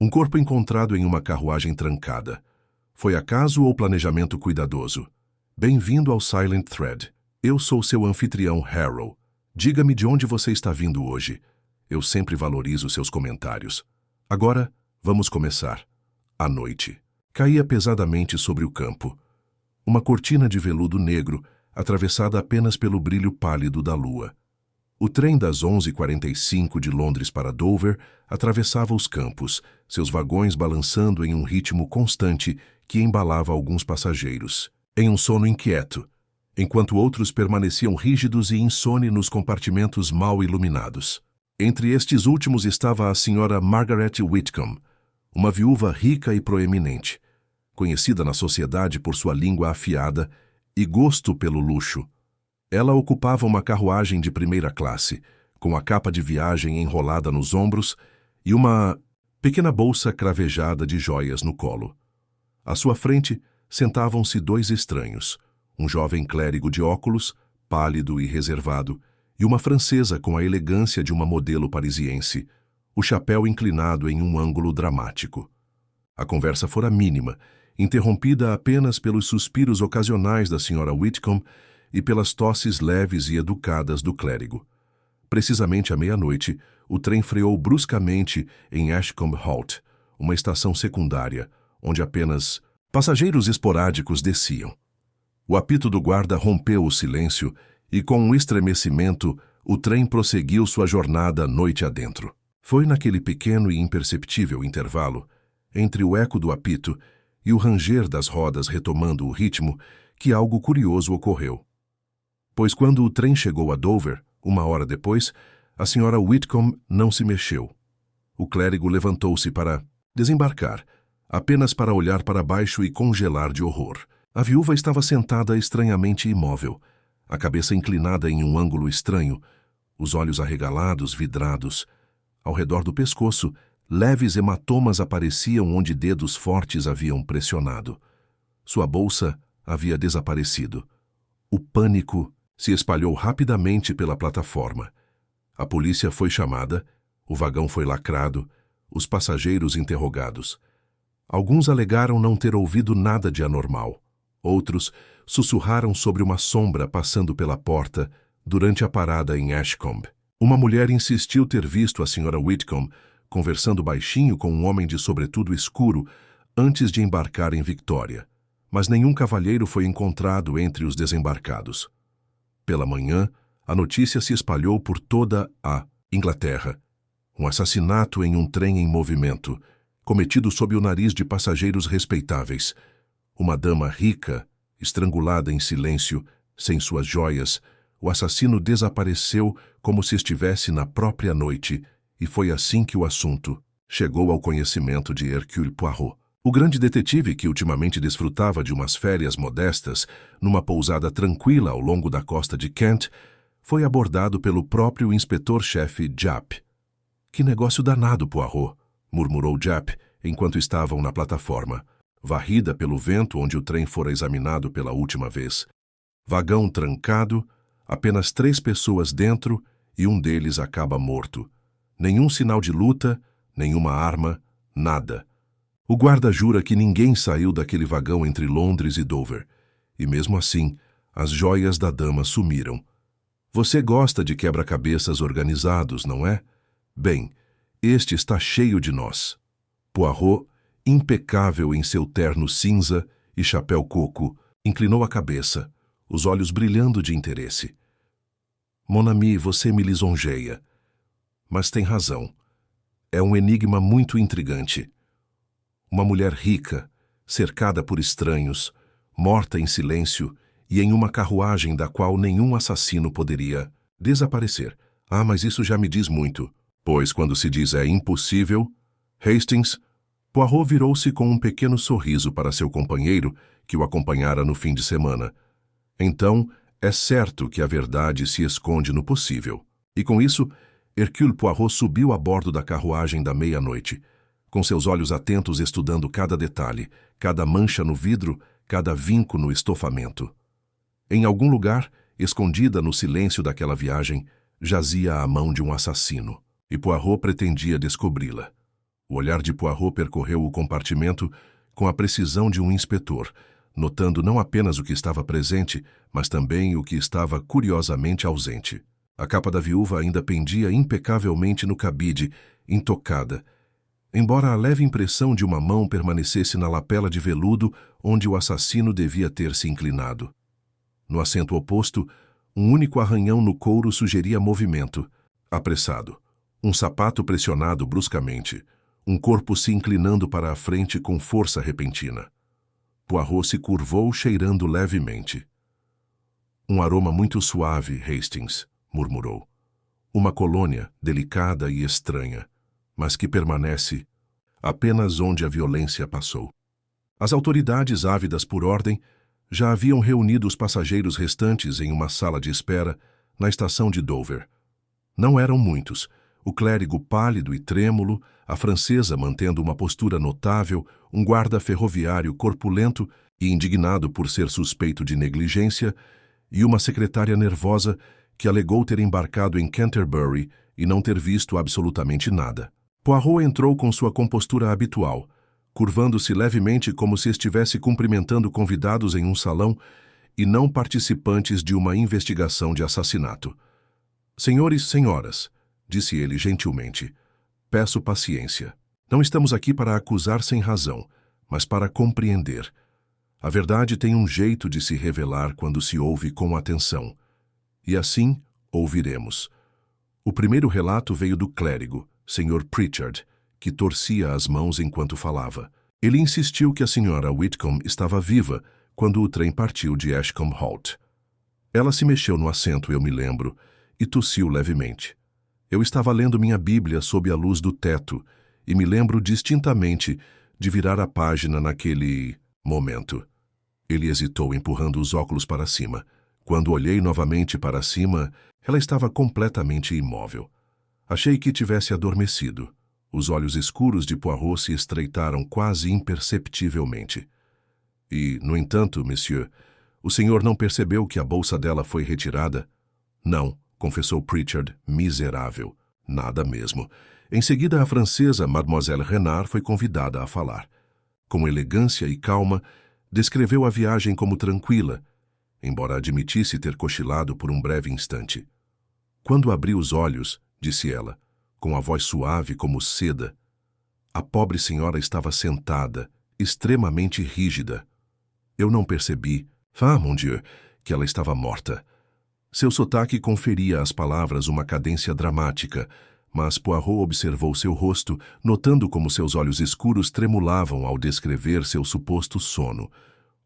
Um corpo encontrado em uma carruagem trancada. Foi acaso ou planejamento cuidadoso? Bem-vindo ao Silent Thread. Eu sou seu anfitrião, Harrow. Diga-me de onde você está vindo hoje. Eu sempre valorizo seus comentários. Agora, vamos começar. A noite. Caía pesadamente sobre o campo. Uma cortina de veludo negro, atravessada apenas pelo brilho pálido da lua. O trem das 11h45 de Londres para Dover atravessava os campos, seus vagões balançando em um ritmo constante que embalava alguns passageiros, em um sono inquieto, enquanto outros permaneciam rígidos e insone nos compartimentos mal iluminados. Entre estes últimos estava a senhora Margaret Whitcomb, uma viúva rica e proeminente, conhecida na sociedade por sua língua afiada e gosto pelo luxo. Ela ocupava uma carruagem de primeira classe, com a capa de viagem enrolada nos ombros e uma pequena bolsa cravejada de joias no colo. À sua frente sentavam-se dois estranhos, um jovem clérigo de óculos, pálido e reservado, e uma francesa com a elegância de uma modelo parisiense, o chapéu inclinado em um ângulo dramático. A conversa fora mínima, interrompida apenas pelos suspiros ocasionais da senhora Whitcomb e pelas tosses leves e educadas do clérigo. Precisamente à meia-noite, o trem freou bruscamente em Ashcombe Halt, uma estação secundária, onde apenas passageiros esporádicos desciam. O apito do guarda rompeu o silêncio e, com um estremecimento, o trem prosseguiu sua jornada noite adentro. Foi naquele pequeno e imperceptível intervalo, entre o eco do apito e o ranger das rodas retomando o ritmo, que algo curioso ocorreu. Pois quando o trem chegou a Dover, 1 hora depois, a senhora Whitcomb não se mexeu. O clérigo levantou-se para desembarcar, apenas para olhar para baixo e congelar de horror. A viúva estava sentada estranhamente imóvel, a cabeça inclinada em um ângulo estranho, os olhos arregalados, vidrados. Ao redor do pescoço, leves hematomas apareciam onde dedos fortes haviam pressionado. Sua bolsa havia desaparecido. O pânico se espalhou rapidamente pela plataforma. A polícia foi chamada, o vagão foi lacrado, os passageiros interrogados. Alguns alegaram não ter ouvido nada de anormal. Outros sussurraram sobre uma sombra passando pela porta durante a parada em Ashcombe. Uma mulher insistiu ter visto a senhora Whitcomb conversando baixinho com um homem de sobretudo escuro antes de embarcar em Victoria, mas nenhum cavalheiro foi encontrado entre os desembarcados. Pela manhã, a notícia se espalhou por toda a Inglaterra. Um assassinato em um trem em movimento, cometido sob o nariz de passageiros respeitáveis. Uma dama rica, estrangulada em silêncio, sem suas joias. O assassino desapareceu como se estivesse na própria noite, e foi assim que o assunto chegou ao conhecimento de Hercule Poirot. O grande detetive, que ultimamente desfrutava de umas férias modestas numa pousada tranquila ao longo da costa de Kent, foi abordado pelo próprio inspetor-chefe Japp. "Que negócio danado, Poirot", murmurou Japp enquanto estavam na plataforma, varrida pelo vento onde o trem fora examinado pela última vez. Vagão trancado, apenas 3 pessoas dentro e um deles acaba morto. Nenhum sinal de luta, nenhuma arma, nada. O guarda jura que ninguém saiu daquele vagão entre Londres e Dover. E mesmo assim, as joias da dama sumiram. Você gosta de quebra-cabeças organizados, não é? Bem, este está cheio de nós. Poirot, impecável em seu terno cinza e chapéu coco, inclinou a cabeça, os olhos brilhando de interesse. Mon ami, você me lisonjeia. Mas tem razão. É um enigma muito intrigante. Uma mulher rica, cercada por estranhos, morta em silêncio e em uma carruagem da qual nenhum assassino poderia desaparecer. Ah, mas isso já me diz muito, pois quando se diz é impossível... Hastings, Poirot virou-se com um pequeno sorriso para seu companheiro, que o acompanhara no fim de semana. Então, é certo que a verdade se esconde no possível. E com isso, Hercule Poirot subiu a bordo da carruagem da meia-noite, com seus olhos atentos estudando cada detalhe, cada mancha no vidro, cada vinco no estofamento. Em algum lugar, escondida no silêncio daquela viagem, jazia a mão de um assassino, e Poirot pretendia descobri-la. O olhar de Poirot percorreu o compartimento com a precisão de um inspetor, notando não apenas o que estava presente, mas também o que estava curiosamente ausente. A capa da viúva ainda pendia impecavelmente no cabide, intocada, embora a leve impressão de uma mão permanecesse na lapela de veludo onde o assassino devia ter se inclinado. No assento oposto, um único arranhão no couro sugeria movimento, apressado. Um sapato pressionado bruscamente, um corpo se inclinando para a frente com força repentina. Poirot se curvou cheirando levemente. Um aroma muito suave, Hastings, murmurou. Uma colônia delicada e estranha, mas que permanece apenas onde a violência passou. As autoridades, ávidas por ordem, já haviam reunido os passageiros restantes em uma sala de espera na estação de Dover. Não eram muitos. O clérigo pálido e trêmulo, a francesa mantendo uma postura notável, um guarda ferroviário corpulento e indignado por ser suspeito de negligência, e uma secretária nervosa que alegou ter embarcado em Canterbury e não ter visto absolutamente nada. Poirot entrou com sua compostura habitual, curvando-se levemente como se estivesse cumprimentando convidados em um salão e não participantes de uma investigação de assassinato. Senhores, senhoras, disse ele gentilmente, peço paciência. Não estamos aqui para acusar sem razão, mas para compreender. A verdade tem um jeito de se revelar quando se ouve com atenção. E assim ouviremos. O primeiro relato veio do clérigo, Sr. Pritchard, que torcia as mãos enquanto falava. Ele insistiu que a Sra. Whitcomb estava viva quando o trem partiu de Ashcombe Halt. Ela se mexeu no assento, eu me lembro, e tossiu levemente. Eu estava lendo minha Bíblia sob a luz do teto e me lembro distintamente de virar a página naquele momento. Ele hesitou, empurrando os óculos para cima. Quando olhei novamente para cima, ela estava completamente imóvel. Achei que tivesse adormecido. Os olhos escuros de Poirot se estreitaram quase imperceptivelmente. E, no entanto, monsieur, o senhor não percebeu que a bolsa dela foi retirada? Não, confessou Pritchard, miserável. Nada mesmo. Em seguida, a francesa, Mademoiselle Renard, foi convidada a falar. Com elegância e calma, descreveu a viagem como tranquila, embora admitisse ter cochilado por um breve instante. Quando abri os olhos, disse ela, com a voz suave como seda, a pobre senhora estava sentada, extremamente rígida. Eu não percebi, mon Dieu, que ela estava morta. Seu sotaque conferia às palavras uma cadência dramática, mas Poirot observou seu rosto, notando como seus olhos escuros tremulavam ao descrever seu suposto sono.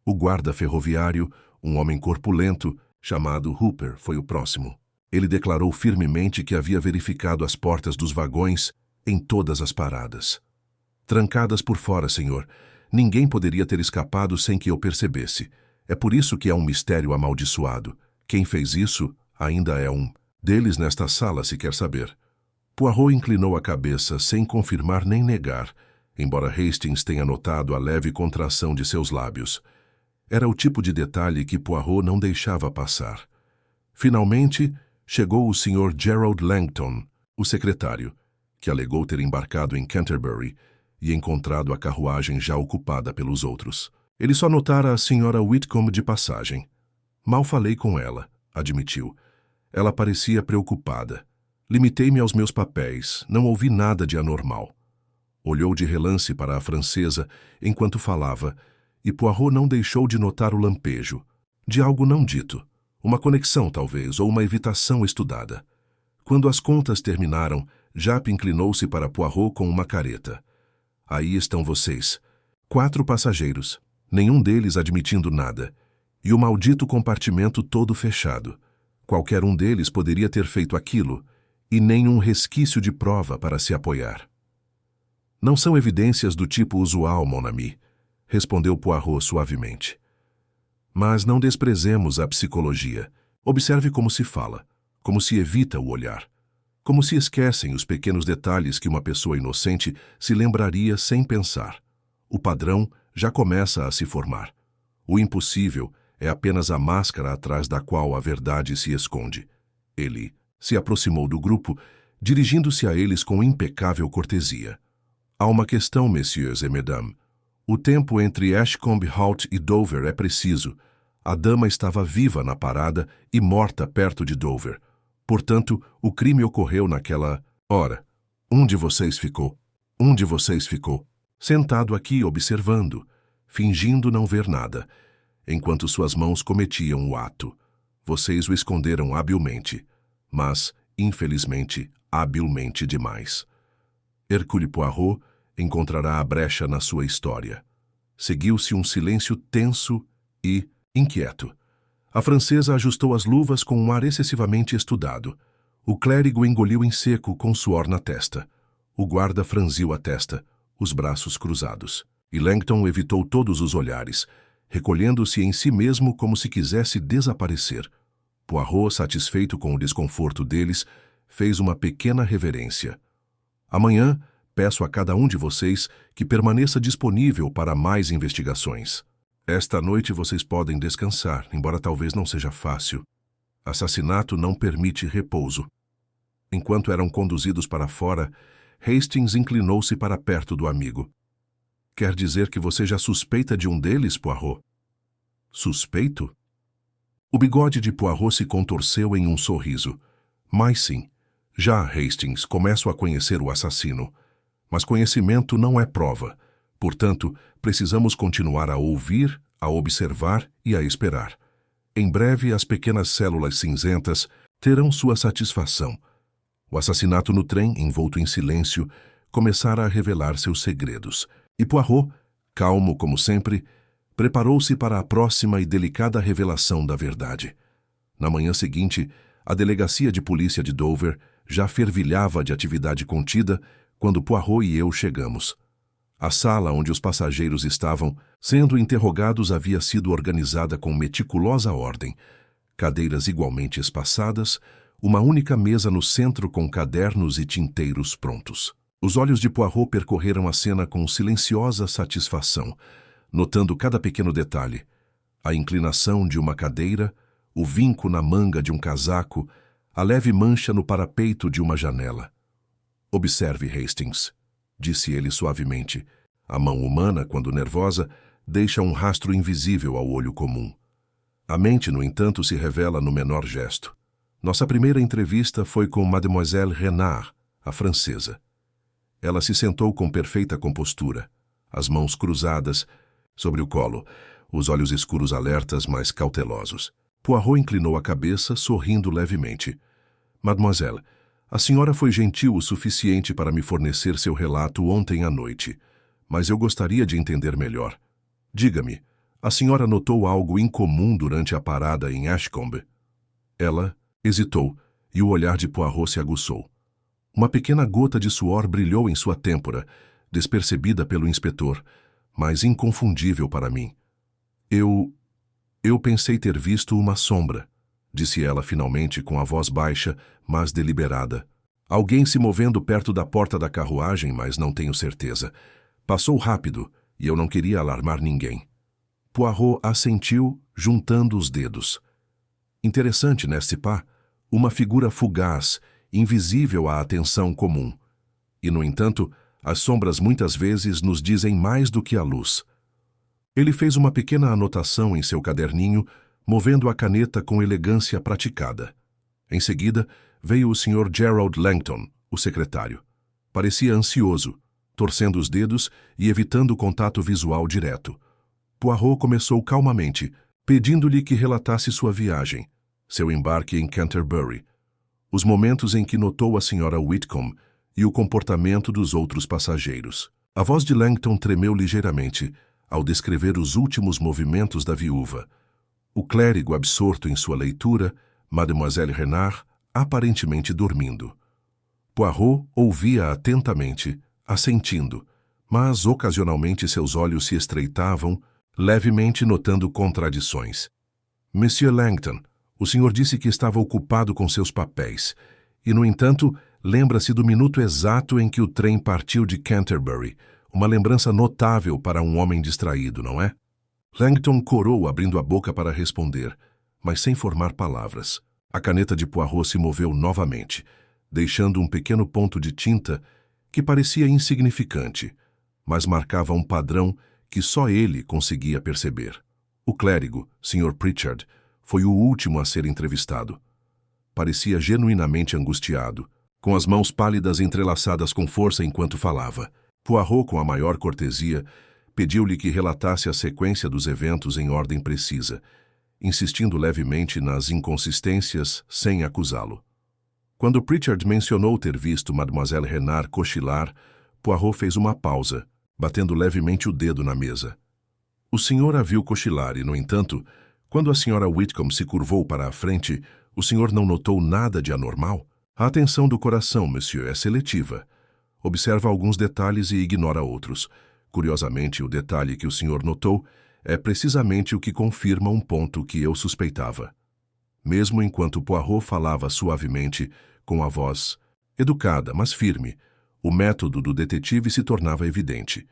O guarda ferroviário, um homem corpulento, chamado Hooper, foi o próximo. Ele declarou firmemente que havia verificado as portas dos vagões em todas as paradas. Trancadas por fora, senhor. Ninguém poderia ter escapado sem que eu percebesse. É por isso que é um mistério amaldiçoado. Quem fez isso ainda é um deles nesta sala, se quer saber. Poirot inclinou a cabeça sem confirmar nem negar, embora Hastings tenha notado a leve contração de seus lábios. Era o tipo de detalhe que Poirot não deixava passar. Finalmente, chegou o Sr. Gerald Langton, o secretário, que alegou ter embarcado em Canterbury e encontrado a carruagem já ocupada pelos outros. Ele só notara a Sra. Whitcomb de passagem. Mal falei com ela, admitiu. Ela parecia preocupada. Limitei-me aos meus papéis, não ouvi nada de anormal. Olhou de relance para a francesa enquanto falava, e Poirot não deixou de notar o lampejo, de algo não dito. Uma conexão, talvez, ou uma evitação estudada. Quando as contas terminaram, Japp inclinou-se para Poirot com uma careta. Aí estão vocês. 4 passageiros, nenhum deles admitindo nada, e o maldito compartimento todo fechado. Qualquer um deles poderia ter feito aquilo, e nenhum resquício de prova para se apoiar. Não são evidências do tipo usual, mon ami, respondeu Poirot suavemente. Mas não desprezemos a psicologia. Observe como se fala, como se evita o olhar, como se esquecem os pequenos detalhes que uma pessoa inocente se lembraria sem pensar. O padrão já começa a se formar. O impossível é apenas a máscara atrás da qual a verdade se esconde. Ele se aproximou do grupo, dirigindo-se a eles com impecável cortesia. Há uma questão, messieurs et mesdames. O tempo entre Ashcombe Halt e Dover é preciso. A dama estava viva na parada e morta perto de Dover. Portanto, o crime ocorreu naquela hora. Um de vocês ficou. Sentado aqui observando, fingindo não ver nada, enquanto suas mãos cometiam o ato. Vocês o esconderam habilmente, mas, infelizmente, habilmente demais. Hercule Poirot encontrará a brecha na sua história. Seguiu-se um silêncio tenso e inquieto. A francesa ajustou as luvas com um ar excessivamente estudado. O clérigo engoliu em seco com suor na testa. O guarda franziu a testa, os braços cruzados. E Langton evitou todos os olhares, recolhendo-se em si mesmo como se quisesse desaparecer. Poirot, satisfeito com o desconforto deles, fez uma pequena reverência. Amanhã, peço a cada um de vocês que permaneça disponível para mais investigações. Esta noite vocês podem descansar, embora talvez não seja fácil. Assassinato não permite repouso. Enquanto eram conduzidos para fora, Hastings inclinou-se para perto do amigo. Quer dizer que você já suspeita de um deles, Poirot? Suspeito? O bigode de Poirot se contorceu em um sorriso. Mas sim. Já, Hastings, começo a conhecer o assassino. Mas conhecimento não é prova. Portanto, precisamos continuar a ouvir, a observar e a esperar. Em breve, as pequenas células cinzentas terão sua satisfação. O assassinato no trem, envolto em silêncio, começara a revelar seus segredos. E Poirot, calmo como sempre, preparou-se para a próxima e delicada revelação da verdade. Na manhã seguinte, a delegacia de polícia de Dover já fervilhava de atividade contida quando Poirot e eu chegamos. A sala onde os passageiros estavam sendo interrogados havia sido organizada com meticulosa ordem. Cadeiras igualmente espaçadas, uma única mesa no centro com cadernos e tinteiros prontos. Os olhos de Poirot percorreram a cena com silenciosa satisfação, notando cada pequeno detalhe. A inclinação de uma cadeira, o vinco na manga de um casaco, a leve mancha no parapeito de uma janela. Observe, Hastings, disse ele suavemente. A mão humana, quando nervosa, deixa um rastro invisível ao olho comum. A mente, no entanto, se revela no menor gesto. Nossa primeira entrevista foi com Mademoiselle Renard, a francesa. Ela se sentou com perfeita compostura, as mãos cruzadas sobre o colo, os olhos escuros alertas, mas cautelosos. Poirot inclinou a cabeça, sorrindo levemente. Mademoiselle, a senhora foi gentil o suficiente para me fornecer seu relato ontem à noite, mas eu gostaria de entender melhor. Diga-me, a senhora notou algo incomum durante a parada em Ashcombe? Ela hesitou, e o olhar de Poirot se aguçou. Uma pequena gota de suor brilhou em sua têmpora, despercebida pelo inspetor, mas inconfundível para mim. Eu pensei ter visto uma sombra, disse ela finalmente com a voz baixa, mas deliberada. Alguém se movendo perto da porta da carruagem, mas não tenho certeza. Passou rápido, e eu não queria alarmar ninguém. Poirot assentiu, juntando os dedos. Interessante, n'est-ce pas? Uma figura fugaz, invisível à atenção comum. E, no entanto, as sombras muitas vezes nos dizem mais do que a luz. Ele fez uma pequena anotação em seu caderninho, movendo a caneta com elegância praticada. Em seguida, veio o Sr. Gerald Langton, o secretário. Parecia ansioso, torcendo os dedos e evitando o contato visual direto. Poirot começou calmamente, pedindo-lhe que relatasse sua viagem, seu embarque em Canterbury, os momentos em que notou a Sra. Whitcomb e o comportamento dos outros passageiros. A voz de Langton tremeu ligeiramente ao descrever os últimos movimentos da viúva. O clérigo, absorto em sua leitura, Mademoiselle Renard, aparentemente dormindo. Poirot ouvia atentamente, assentindo, mas ocasionalmente seus olhos se estreitavam, levemente notando contradições. Monsieur Langton, o senhor disse que estava ocupado com seus papéis, e, no entanto, lembra-se do minuto exato em que o trem partiu de Canterbury, uma lembrança notável para um homem distraído, não é? Langton corou, abrindo a boca para responder, mas sem formar palavras. A caneta de Poirot se moveu novamente, deixando um pequeno ponto de tinta que parecia insignificante, mas marcava um padrão que só ele conseguia perceber. O clérigo, Sr. Pritchard, foi o último a ser entrevistado. Parecia genuinamente angustiado, com as mãos pálidas entrelaçadas com força enquanto falava. Poirot, com a maior cortesia, pediu-lhe que relatasse a sequência dos eventos em ordem precisa, insistindo levemente nas inconsistências sem acusá-lo. Quando Pritchard mencionou ter visto Mademoiselle Renard cochilar, Poirot fez uma pausa, batendo levemente o dedo na mesa. O senhor a viu cochilar e, no entanto, quando a senhora Whitcomb se curvou para a frente, o senhor não notou nada de anormal? A atenção do coração, monsieur, é seletiva. Observa alguns detalhes e ignora outros. Curiosamente, o detalhe que o senhor notou é precisamente o que confirma um ponto que eu suspeitava. Mesmo enquanto Poirot falava suavemente, com a voz educada, mas firme, o método do detetive se tornava evidente.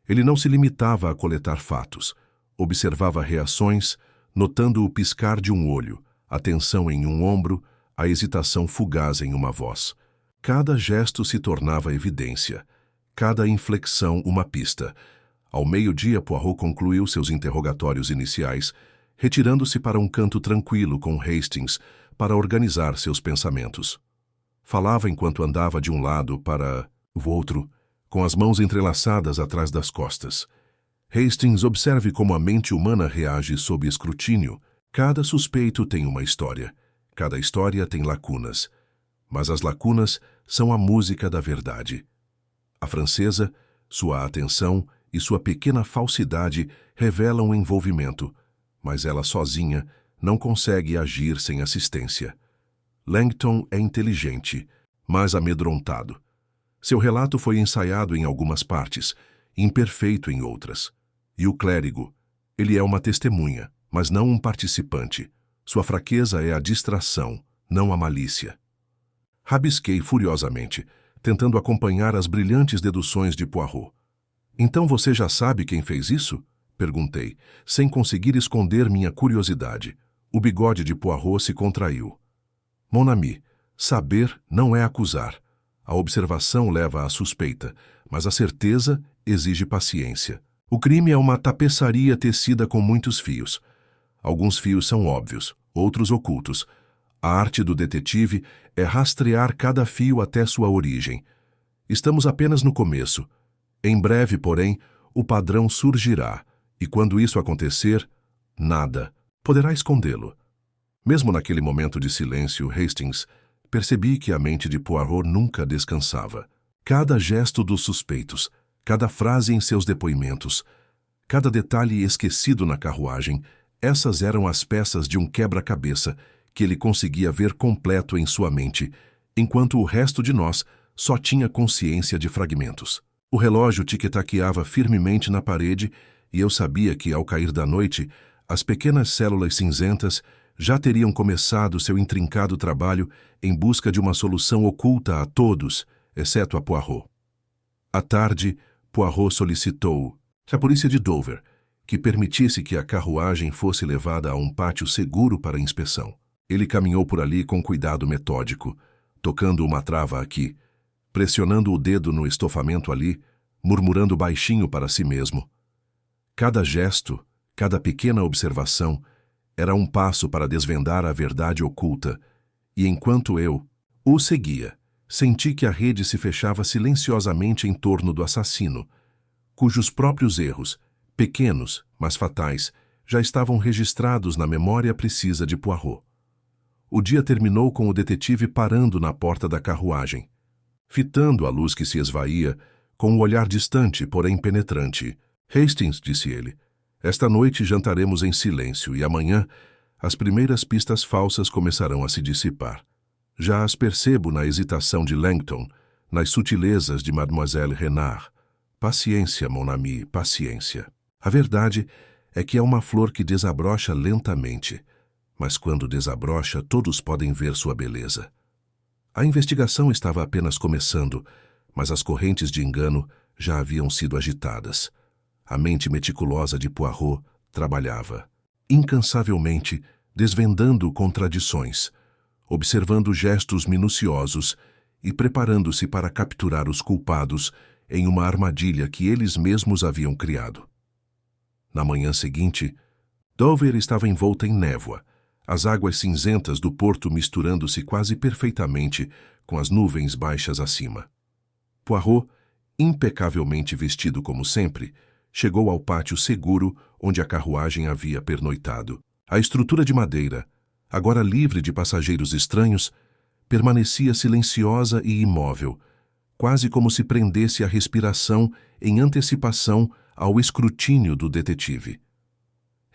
Ele não se limitava a coletar fatos. Observava reações, notando o piscar de um olho, a tensão em um ombro, a hesitação fugaz em uma voz. Cada gesto se tornava evidência, cada inflexão uma pista. Ao meio-dia, Poirot concluiu seus interrogatórios iniciais, retirando-se para um canto tranquilo com Hastings para organizar seus pensamentos. Falava enquanto andava de um lado para o outro, com as mãos entrelaçadas atrás das costas. Hastings, observe como a mente humana reage sob escrutínio. Cada suspeito tem uma história. Cada história tem lacunas. Mas as lacunas são a música da verdade. A francesa, sua atenção e sua pequena falsidade revelam envolvimento, mas ela sozinha não consegue agir sem assistência. Langton é inteligente, mas amedrontado. Seu relato foi ensaiado em algumas partes, imperfeito em outras. E o clérigo, ele é uma testemunha, mas não um participante. Sua fraqueza é a distração, não a malícia. Rabisquei furiosamente, tentando acompanhar as brilhantes deduções de Poirot. Então você já sabe quem fez isso? Perguntei, sem conseguir esconder minha curiosidade. O bigode de Poirot se contraiu. Mon ami, saber não é acusar. A observação leva à suspeita, mas a certeza exige paciência. O crime é uma tapeçaria tecida com muitos fios. Alguns fios são óbvios, outros ocultos. A arte do detetive é rastrear cada fio até sua origem. Estamos apenas no começo. Em breve, porém, o padrão surgirá, e quando isso acontecer, nada poderá escondê-lo. Mesmo naquele momento de silêncio, Hastings, percebi que a mente de Poirot nunca descansava. Cada gesto dos suspeitos, cada frase em seus depoimentos, cada detalhe esquecido na carruagem, essas eram as peças de um quebra-cabeça que ele conseguia ver completo em sua mente, enquanto o resto de nós só tinha consciência de fragmentos. O relógio tic-taqueava firmemente na parede e eu sabia que, ao cair da noite, as pequenas células cinzentas já teriam começado seu intrincado trabalho em busca de uma solução oculta a todos, exceto a Poirot. À tarde, Poirot solicitou à polícia de Dover que permitisse que a carruagem fosse levada a um pátio seguro para inspeção. Ele caminhou por ali com cuidado metódico, tocando uma trava aqui, pressionando o dedo no estofamento ali, murmurando baixinho para si mesmo. Cada gesto, cada pequena observação, era um passo para desvendar a verdade oculta, e enquanto eu o seguia, senti que a rede se fechava silenciosamente em torno do assassino, cujos próprios erros, pequenos, mas fatais, já estavam registrados na memória precisa de Poirot. O dia terminou com o detetive parando na porta da carruagem, fitando a luz que se esvaía, com um olhar distante, porém penetrante. Hastings, disse ele, esta noite jantaremos em silêncio e amanhã as primeiras pistas falsas começarão a se dissipar. Já as percebo na hesitação de Langton, nas sutilezas de Mademoiselle Renard. Paciência, mon ami, paciência. A verdade é que é uma flor que desabrocha lentamente, mas quando desabrocha, todos podem ver sua beleza. A investigação estava apenas começando, mas as correntes de engano já haviam sido agitadas. A mente meticulosa de Poirot trabalhava, incansavelmente, desvendando contradições, observando gestos minuciosos e preparando-se para capturar os culpados em uma armadilha que eles mesmos haviam criado. Na manhã seguinte, Dover estava envolta em névoa, as águas cinzentas do porto misturando-se quase perfeitamente com as nuvens baixas acima. Poirot, impecavelmente vestido como sempre, chegou ao pátio seguro onde a carruagem havia pernoitado. A estrutura de madeira, agora livre de passageiros estranhos, permanecia silenciosa e imóvel, quase como se prendesse a respiração em antecipação ao escrutínio do detetive.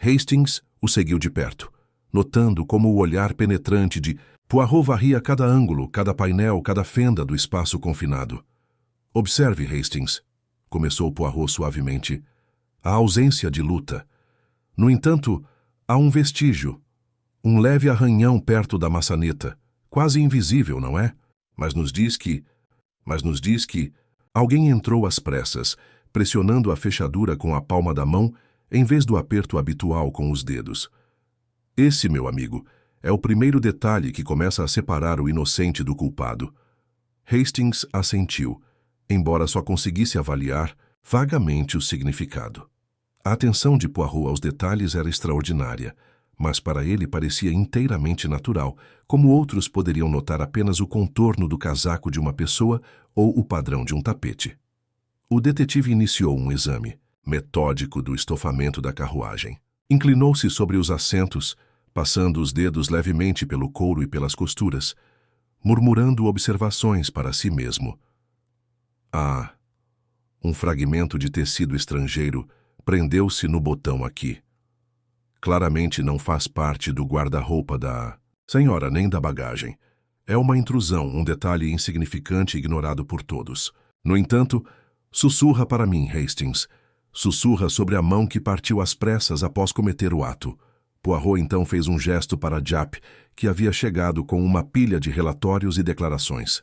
Hastings o seguiu de perto, notando como o olhar penetrante de Poirot varria cada ângulo, cada painel, cada fenda do espaço confinado. Observe, Hastings, começou Poirot suavemente, a ausência de luta. No entanto, há um vestígio, um leve arranhão perto da maçaneta, quase invisível, não é? Mas nos diz que alguém entrou às pressas, pressionando a fechadura com a palma da mão em vez do aperto habitual com os dedos. Esse, meu amigo, é o primeiro detalhe que começa a separar o inocente do culpado. Hastings assentiu, embora só conseguisse avaliar vagamente o significado. A atenção de Poirot aos detalhes era extraordinária, mas para ele parecia inteiramente natural, como outros poderiam notar apenas o contorno do casaco de uma pessoa ou o padrão de um tapete. O detetive iniciou um exame metódico do estofamento da carruagem. Inclinou-se sobre os assentos, passando os dedos levemente pelo couro e pelas costuras, murmurando observações para si mesmo. Ah, um fragmento de tecido estrangeiro prendeu-se no botão aqui. Claramente não faz parte do guarda-roupa da senhora nem da bagagem. É uma intrusão, um detalhe insignificante ignorado por todos. No entanto, sussurra para mim, Hastings. Sussurra sobre a mão que partiu às pressas após cometer o ato. Poirot então fez um gesto para Japp, que havia chegado com uma pilha de relatórios e declarações.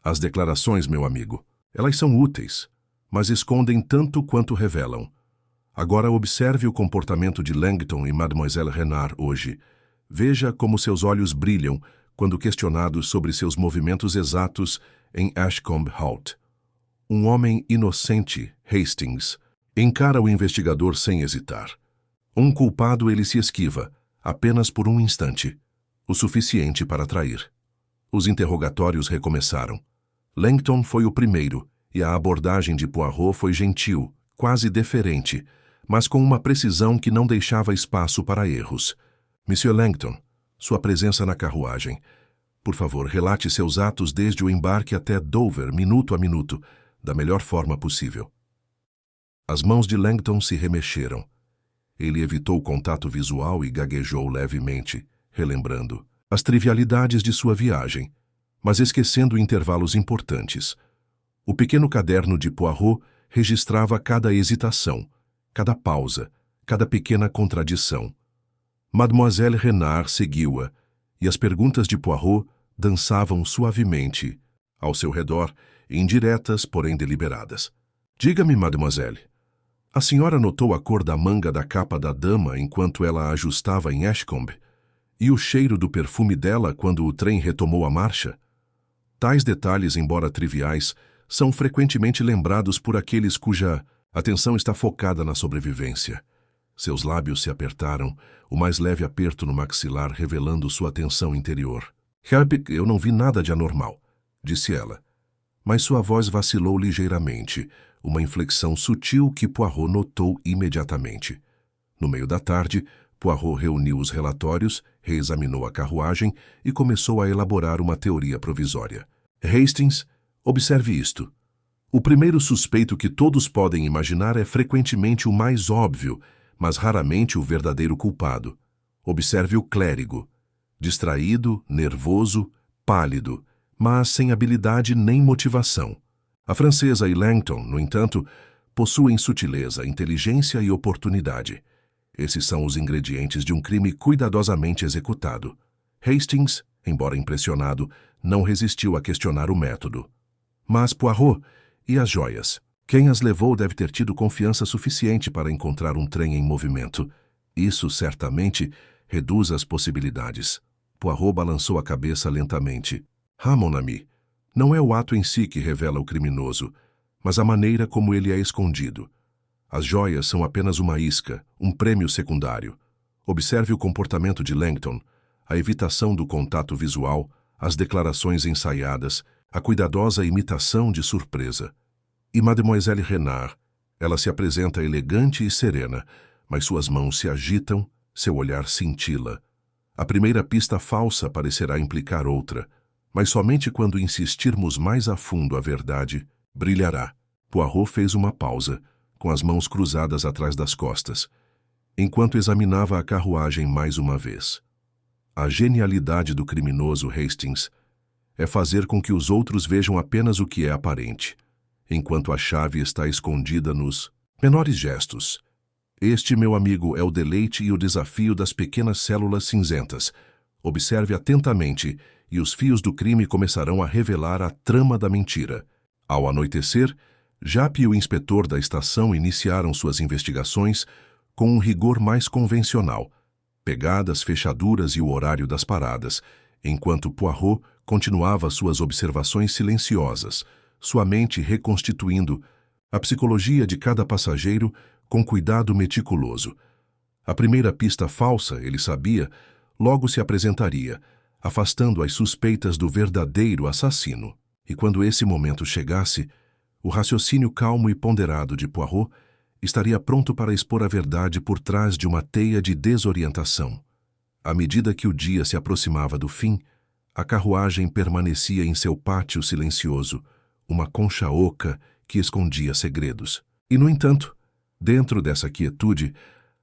As declarações, meu amigo, elas são úteis, mas escondem tanto quanto revelam. Agora observe o comportamento de Langton e Mademoiselle Renard hoje. Veja como seus olhos brilham quando questionados sobre seus movimentos exatos em Ashcombe Halt. Um homem inocente, Hastings, encara o investigador sem hesitar. Um culpado ele se esquiva, apenas por um instante, o suficiente para trair. Os interrogatórios recomeçaram. Langton foi o primeiro, e a abordagem de Poirot foi gentil, quase deferente, mas com uma precisão que não deixava espaço para erros. Monsieur Langton, sua presença na carruagem. Por favor, relate seus atos desde o embarque até Dover, minuto a minuto, da melhor forma possível. As mãos de Langton se remexeram. Ele evitou o contato visual e gaguejou levemente, relembrando as trivialidades de sua viagem, mas esquecendo intervalos importantes. O pequeno caderno de Poirot registrava cada hesitação, cada pausa, cada pequena contradição. Mademoiselle Renard seguiu-a, e as perguntas de Poirot dançavam suavemente ao seu redor, indiretas, porém deliberadas. Diga-me, mademoiselle, a senhora notou a cor da manga da capa da dama enquanto ela a ajustava em Ashcombe? E o cheiro do perfume dela quando o trem retomou a marcha? Tais detalhes, embora triviais, são frequentemente lembrados por aqueles cuja atenção está focada na sobrevivência. Seus lábios se apertaram, o mais leve aperto no maxilar revelando sua tensão interior. Herbig, eu não vi nada de anormal, disse ela. Mas sua voz vacilou ligeiramente, uma inflexão sutil que Poirot notou imediatamente. No meio da tarde, Poirot reuniu os relatórios, reexaminou a carruagem e começou a elaborar uma teoria provisória. Hastings, observe isto. O primeiro suspeito que todos podem imaginar é frequentemente o mais óbvio, mas raramente o verdadeiro culpado. Observe o clérigo. Distraído, nervoso, pálido, mas sem habilidade nem motivação. A francesa e Langton, no entanto, possuem sutileza, inteligência e oportunidade. Esses são os ingredientes de um crime cuidadosamente executado. Hastings, embora impressionado, não resistiu a questionar o método. Mas Poirot, e as joias? Quem as levou deve ter tido confiança suficiente para encontrar um trem em movimento. Isso, certamente, reduz as possibilidades. Poirot balançou a cabeça lentamente. Ah, mon ami, Não é o ato em si que revela o criminoso, mas a maneira como ele é escondido. As joias são apenas uma isca, um prêmio secundário. Observe o comportamento de Langton, a evitação do contato visual, as declarações ensaiadas, a cuidadosa imitação de surpresa. E Mademoiselle Renard, ela se apresenta elegante e serena, mas suas mãos se agitam, seu olhar cintila. A primeira pista falsa parecerá implicar outra, mas somente quando insistirmos mais a fundo a verdade, brilhará. Poirot fez uma pausa, com as mãos cruzadas atrás das costas, enquanto examinava a carruagem mais uma vez. A genialidade do criminoso Hastings é fazer com que os outros vejam apenas o que é aparente, enquanto a chave está escondida nos menores gestos. Este, meu amigo, é o deleite e o desafio das pequenas células cinzentas. Observe atentamente, e os fios do crime começarão a revelar a trama da mentira. Ao anoitecer, Japp e o inspetor da estação iniciaram suas investigações com um rigor mais convencional, pegadas, fechaduras e o horário das paradas, enquanto Poirot continuava suas observações silenciosas, sua mente reconstituindo a psicologia de cada passageiro com cuidado meticuloso. A primeira pista falsa, ele sabia, logo se apresentaria, afastando as suspeitas do verdadeiro assassino. E quando esse momento chegasse, o raciocínio calmo e ponderado de Poirot estaria pronto para expor a verdade por trás de uma teia de desorientação. À medida que o dia se aproximava do fim, a carruagem permanecia em seu pátio silencioso, uma concha oca que escondia segredos. E, no entanto, dentro dessa quietude,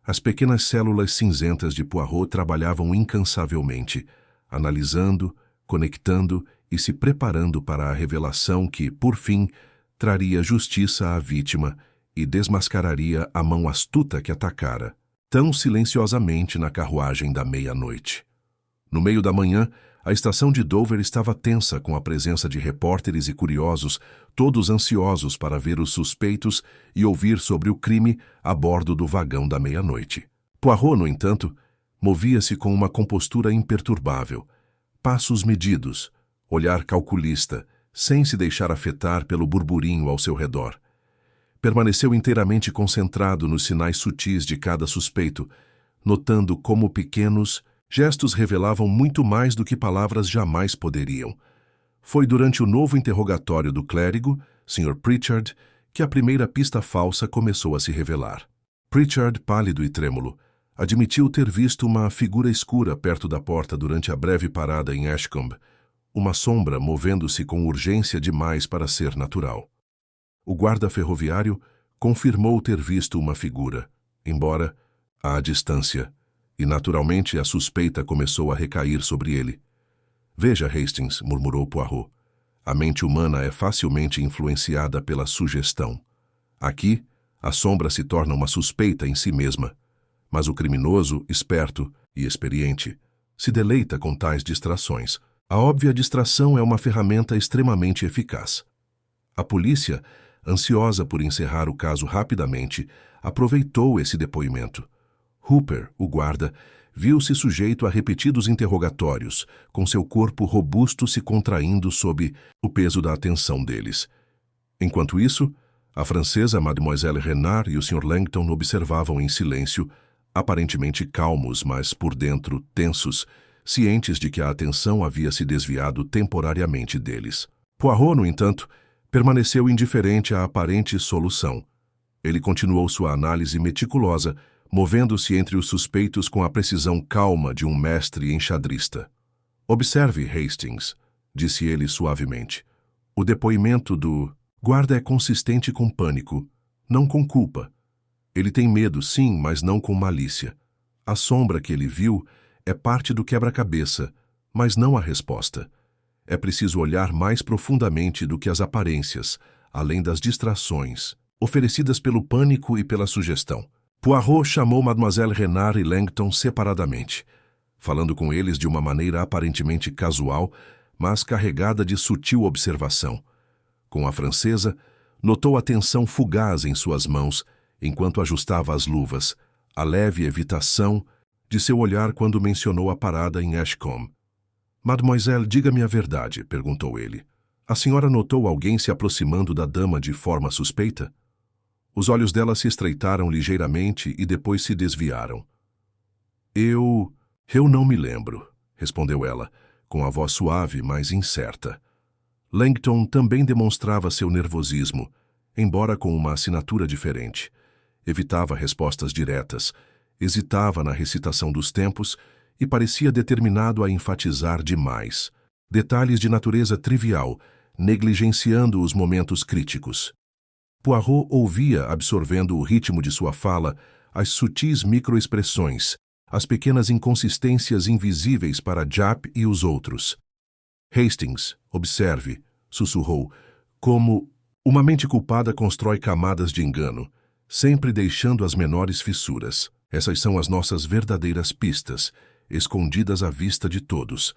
as pequenas células cinzentas de Poirot trabalhavam incansavelmente, analisando, conectando e se preparando para a revelação que, por fim, traria justiça à vítima e desmascararia a mão astuta que atacara, tão silenciosamente na carruagem da meia-noite. No meio da manhã, a estação de Dover estava tensa com a presença de repórteres e curiosos, todos ansiosos para ver os suspeitos e ouvir sobre o crime a bordo do vagão da meia-noite. Poirot, no entanto, movia-se com uma compostura imperturbável, passos medidos, olhar calculista, sem se deixar afetar pelo burburinho ao seu redor. Permaneceu inteiramente concentrado nos sinais sutis de cada suspeito, notando como pequenos gestos revelavam muito mais do que palavras jamais poderiam. Foi durante o novo interrogatório do clérigo, Sr. Pritchard, que a primeira pista falsa começou a se revelar. Pritchard, pálido e trêmulo, admitiu ter visto uma figura escura perto da porta durante a breve parada em Ashcombe, uma sombra movendo-se com urgência demais para ser natural. O guarda ferroviário confirmou ter visto uma figura, embora à distância, e naturalmente a suspeita começou a recair sobre ele. Veja, Hastings, murmurou Poirot, a mente humana é facilmente influenciada pela sugestão. Aqui, a sombra se torna uma suspeita em si mesma, mas o criminoso, esperto e experiente, se deleita com tais distrações. A óbvia distração é uma ferramenta extremamente eficaz. A polícia, ansiosa por encerrar o caso rapidamente, aproveitou esse depoimento. Hooper, o guarda, viu-se sujeito a repetidos interrogatórios, com seu corpo robusto se contraindo sob o peso da atenção deles. Enquanto isso, a francesa Mademoiselle Renard e o Sr. Langton observavam em silêncio, aparentemente calmos, mas por dentro tensos, cientes de que a atenção havia se desviado temporariamente deles. Poirot, no entanto, permaneceu indiferente à aparente solução. Ele continuou sua análise meticulosa, movendo-se entre os suspeitos com a precisão calma de um mestre enxadrista. Observe, Hastings, disse ele suavemente. O depoimento do guarda é consistente com pânico, não com culpa. Ele tem medo, sim, mas não com malícia. A sombra que ele viu é parte do quebra-cabeça, mas não a resposta. É preciso olhar mais profundamente do que as aparências, além das distrações, oferecidas pelo pânico e pela sugestão. Poirot chamou Mademoiselle Renard e Langton separadamente, falando com eles de uma maneira aparentemente casual, mas carregada de sutil observação. Com a francesa, notou a tensão fugaz em suas mãos, enquanto ajustava as luvas, a leve evitação de seu olhar quando mencionou a parada em Ashcombe. «Mademoiselle, diga-me a verdade», perguntou ele. A senhora notou alguém se aproximando da dama de forma suspeita? Os olhos dela se estreitaram ligeiramente e depois se desviaram. Eu não me lembro, respondeu ela, com a voz suave, mas incerta. Langton também demonstrava seu nervosismo, embora com uma assinatura diferente. Evitava respostas diretas, hesitava na recitação dos tempos e parecia determinado a enfatizar demais. Detalhes de natureza trivial, negligenciando os momentos críticos. Poirot ouvia, absorvendo o ritmo de sua fala, as sutis microexpressões, as pequenas inconsistências invisíveis para Japp e os outros. Hastings, observe, sussurrou, como uma mente culpada constrói camadas de engano, sempre deixando as menores fissuras. Essas são as nossas verdadeiras pistas, escondidas à vista de todos.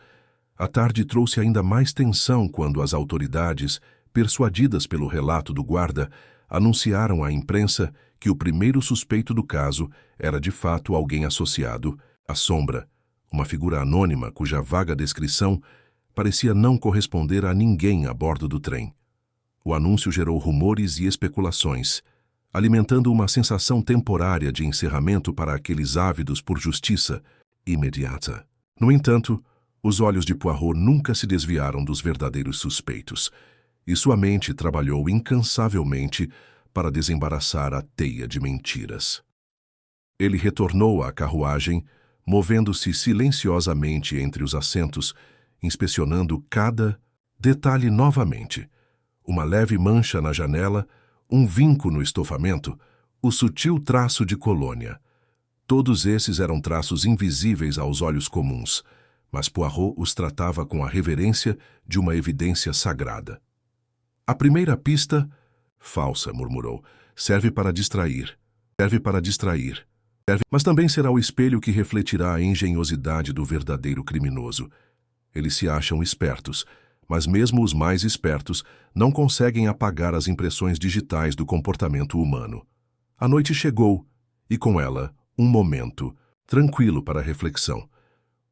A tarde trouxe ainda mais tensão quando as autoridades, persuadidas pelo relato do guarda, anunciaram à imprensa que o primeiro suspeito do caso era de fato alguém associado à Sombra, uma figura anônima cuja vaga descrição parecia não corresponder a ninguém a bordo do trem. O anúncio gerou rumores e especulações, alimentando uma sensação temporária de encerramento para aqueles ávidos por justiça imediata. No entanto, os olhos de Poirot nunca se desviaram dos verdadeiros suspeitos, e sua mente trabalhou incansavelmente para desembaraçar a teia de mentiras. Ele retornou à carruagem, movendo-se silenciosamente entre os assentos, inspecionando cada detalhe novamente. Uma leve mancha na janela, um vinco no estofamento, o sutil traço de colônia. Todos esses eram traços invisíveis aos olhos comuns, mas Poirot os tratava com a reverência de uma evidência sagrada. A primeira pista, falsa, murmurou, serve para distrair, mas também será o espelho que refletirá a engenhosidade do verdadeiro criminoso. Eles se acham espertos, mas mesmo os mais espertos não conseguem apagar as impressões digitais do comportamento humano. A noite chegou, e com ela, um momento, tranquilo para a reflexão.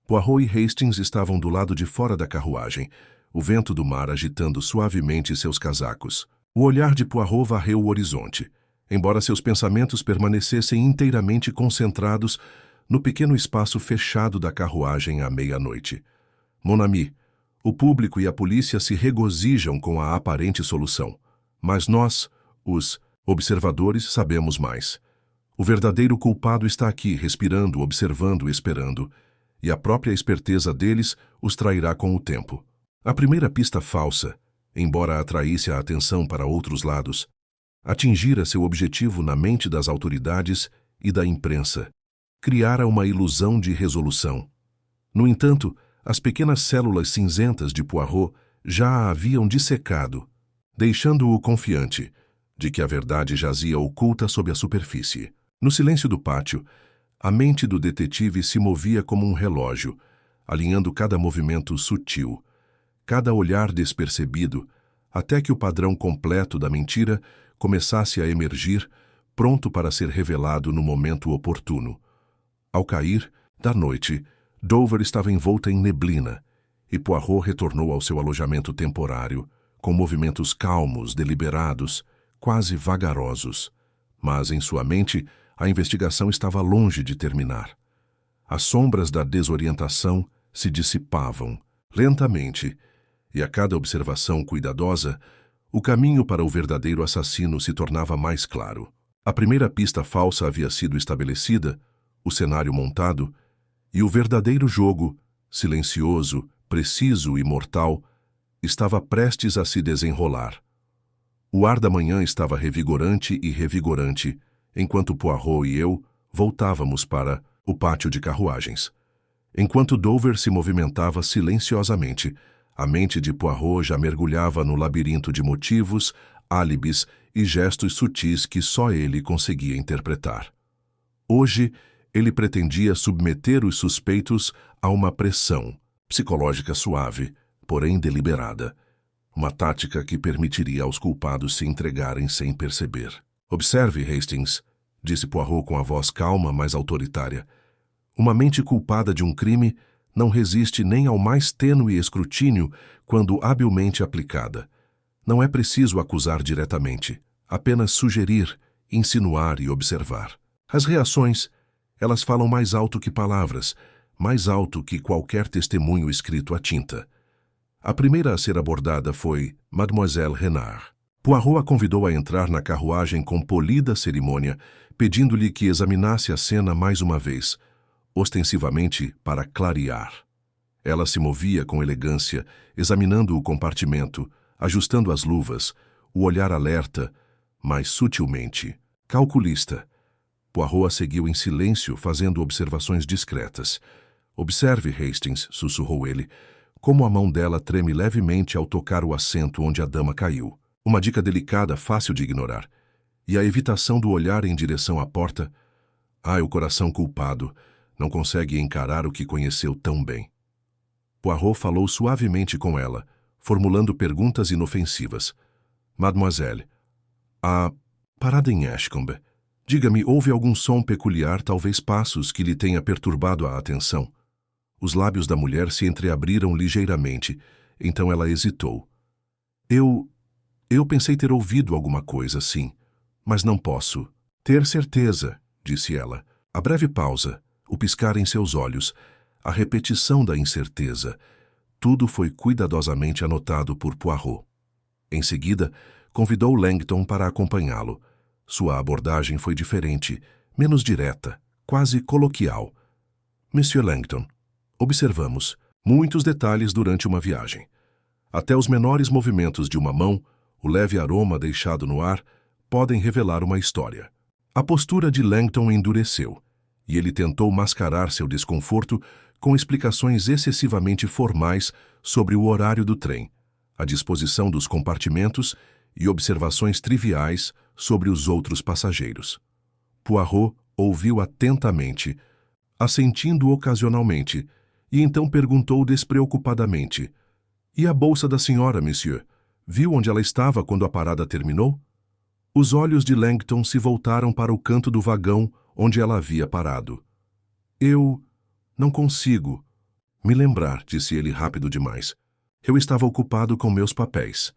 Poirot e Hastings estavam do lado de fora da carruagem, o vento do mar agitando suavemente seus casacos. O olhar de Poirot varreu o horizonte, embora seus pensamentos permanecessem inteiramente concentrados no pequeno espaço fechado da carruagem à meia-noite. Mon ami, o público e a polícia se regozijam com a aparente solução, mas nós, os observadores, sabemos mais. O verdadeiro culpado está aqui, respirando, observando, esperando, e a própria esperteza deles os trairá com o tempo. A primeira pista falsa, embora atraísse a atenção para outros lados, atingira seu objetivo na mente das autoridades e da imprensa, criara uma ilusão de resolução. No entanto, as pequenas células cinzentas de Poirot já a haviam dissecado, deixando-o confiante de que a verdade jazia oculta sob a superfície. No silêncio do pátio, a mente do detetive se movia como um relógio, alinhando cada movimento sutil, cada olhar despercebido, até que o padrão completo da mentira começasse a emergir, pronto para ser revelado no momento oportuno. Ao cair da noite, Dover estava envolta em neblina, e Poirot retornou ao seu alojamento temporário, com movimentos calmos, deliberados, quase vagarosos. Mas, em sua mente, a investigação estava longe de terminar. As sombras da desorientação se dissipavam, lentamente, e a cada observação cuidadosa, o caminho para o verdadeiro assassino se tornava mais claro. A primeira pista falsa havia sido estabelecida, o cenário montado, e o verdadeiro jogo, silencioso, preciso e mortal, estava prestes a se desenrolar. O ar da manhã estava revigorante e revigorante, enquanto Poirot e eu voltávamos para o pátio de carruagens. Enquanto Dover se movimentava silenciosamente, a mente de Poirot já mergulhava no labirinto de motivos, álibis e gestos sutis que só ele conseguia interpretar. Hoje, ele pretendia submeter os suspeitos a uma pressão psicológica suave, porém deliberada, uma tática que permitiria aos culpados se entregarem sem perceber. Observe, Hastings, disse Poirot com a voz calma, mas autoritária. Uma mente culpada de um crime não resiste nem ao mais tênue escrutínio quando habilmente aplicada. Não é preciso acusar diretamente, apenas sugerir, insinuar e observar. As reações, elas falam mais alto que palavras, mais alto que qualquer testemunho escrito à tinta. A primeira a ser abordada foi Mademoiselle Renard. Poirot a convidou a entrar na carruagem com polida cerimônia, pedindo-lhe que examinasse a cena mais uma vez, ostensivamente para clarear. Ela se movia com elegância, examinando o compartimento, ajustando as luvas, o olhar alerta, mas sutilmente, calculista. Poirot a seguiu em silêncio, fazendo observações discretas. Observe, Hastings, sussurrou ele, como a mão dela treme levemente ao tocar o assento onde a dama caiu. Uma dica delicada, fácil de ignorar. E a evitação do olhar em direção à porta. Ai, o coração culpado. Não consegue encarar o que conheceu tão bem. Poirot falou suavemente com ela, formulando perguntas inofensivas. Mademoiselle, a parada em Ashcombe. Diga-me, houve algum som peculiar, talvez passos, que lhe tenha perturbado a atenção? Os lábios da mulher se entreabriram ligeiramente, então ela hesitou. Eu pensei ter ouvido alguma coisa, sim, mas não posso ter certeza, disse ela. A breve pausa, o piscar em seus olhos, a repetição da incerteza, tudo foi cuidadosamente anotado por Poirot. Em seguida, convidou Langton para acompanhá-lo. Sua abordagem foi diferente, menos direta, quase coloquial. Monsieur Langton, observamos muitos detalhes durante uma viagem. Até os menores movimentos de uma mão, o leve aroma deixado no ar, podem revelar uma história. A postura de Langton endureceu, e ele tentou mascarar seu desconforto com explicações excessivamente formais sobre o horário do trem, a disposição dos compartimentos e observações triviais sobre os outros passageiros. Poirot ouviu atentamente, assentindo ocasionalmente, e então perguntou despreocupadamente: "E a bolsa da senhora, monsieur? Viu onde ela estava quando a parada terminou?" Os olhos de Langton se voltaram para o canto do vagão onde ela havia parado. "Eu não consigo me lembrar", disse ele rápido demais. "Eu estava ocupado com meus papéis."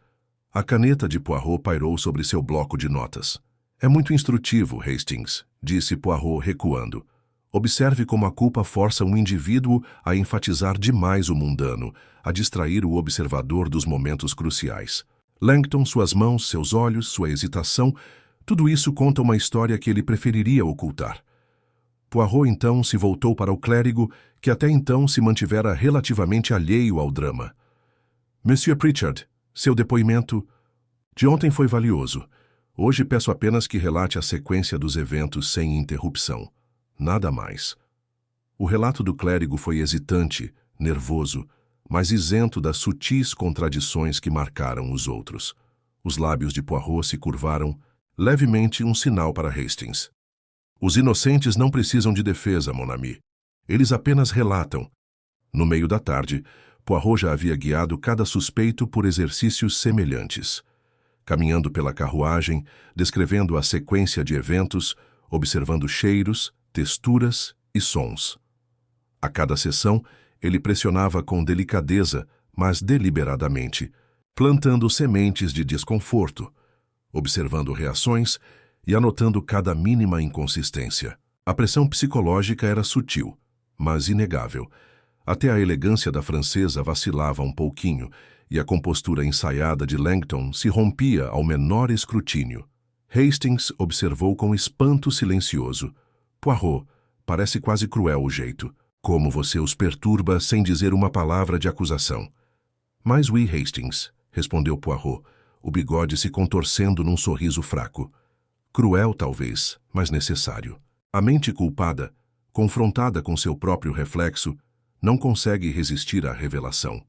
A caneta de Poirot pairou sobre seu bloco de notas. "É muito instrutivo, Hastings", disse Poirot recuando. "Observe como a culpa força um indivíduo a enfatizar demais o mundano, a distrair o observador dos momentos cruciais. Langton, suas mãos, seus olhos, sua hesitação, tudo isso conta uma história que ele preferiria ocultar." Poirot então se voltou para o clérigo, que até então se mantivera relativamente alheio ao drama. "Monsieur Pritchard, seu depoimento de ontem foi valioso. Hoje peço apenas que relate a sequência dos eventos sem interrupção. Nada mais." O relato do clérigo foi hesitante, nervoso, mas isento das sutis contradições que marcaram os outros. Os lábios de Poirot se curvaram, levemente um sinal para Hastings. "Os inocentes não precisam de defesa, mon ami. Eles apenas relatam." No meio da tarde, Poirot já havia guiado cada suspeito por exercícios semelhantes. Caminhando pela carruagem, descrevendo a sequência de eventos, observando cheiros, texturas e sons. A cada sessão, ele pressionava com delicadeza, mas deliberadamente, plantando sementes de desconforto, observando reações e anotando cada mínima inconsistência. A pressão psicológica era sutil, mas inegável. Até a elegância da francesa vacilava um pouquinho, e a compostura ensaiada de Langton se rompia ao menor escrutínio. Hastings observou com espanto silencioso. "Poirot, parece quase cruel o jeito. Como você os perturba sem dizer uma palavra de acusação." "Mas oui, Hastings", respondeu Poirot, o bigode se contorcendo num sorriso fraco. "Cruel, talvez, mas necessário." A mente culpada, confrontada com seu próprio reflexo, não consegue resistir à revelação.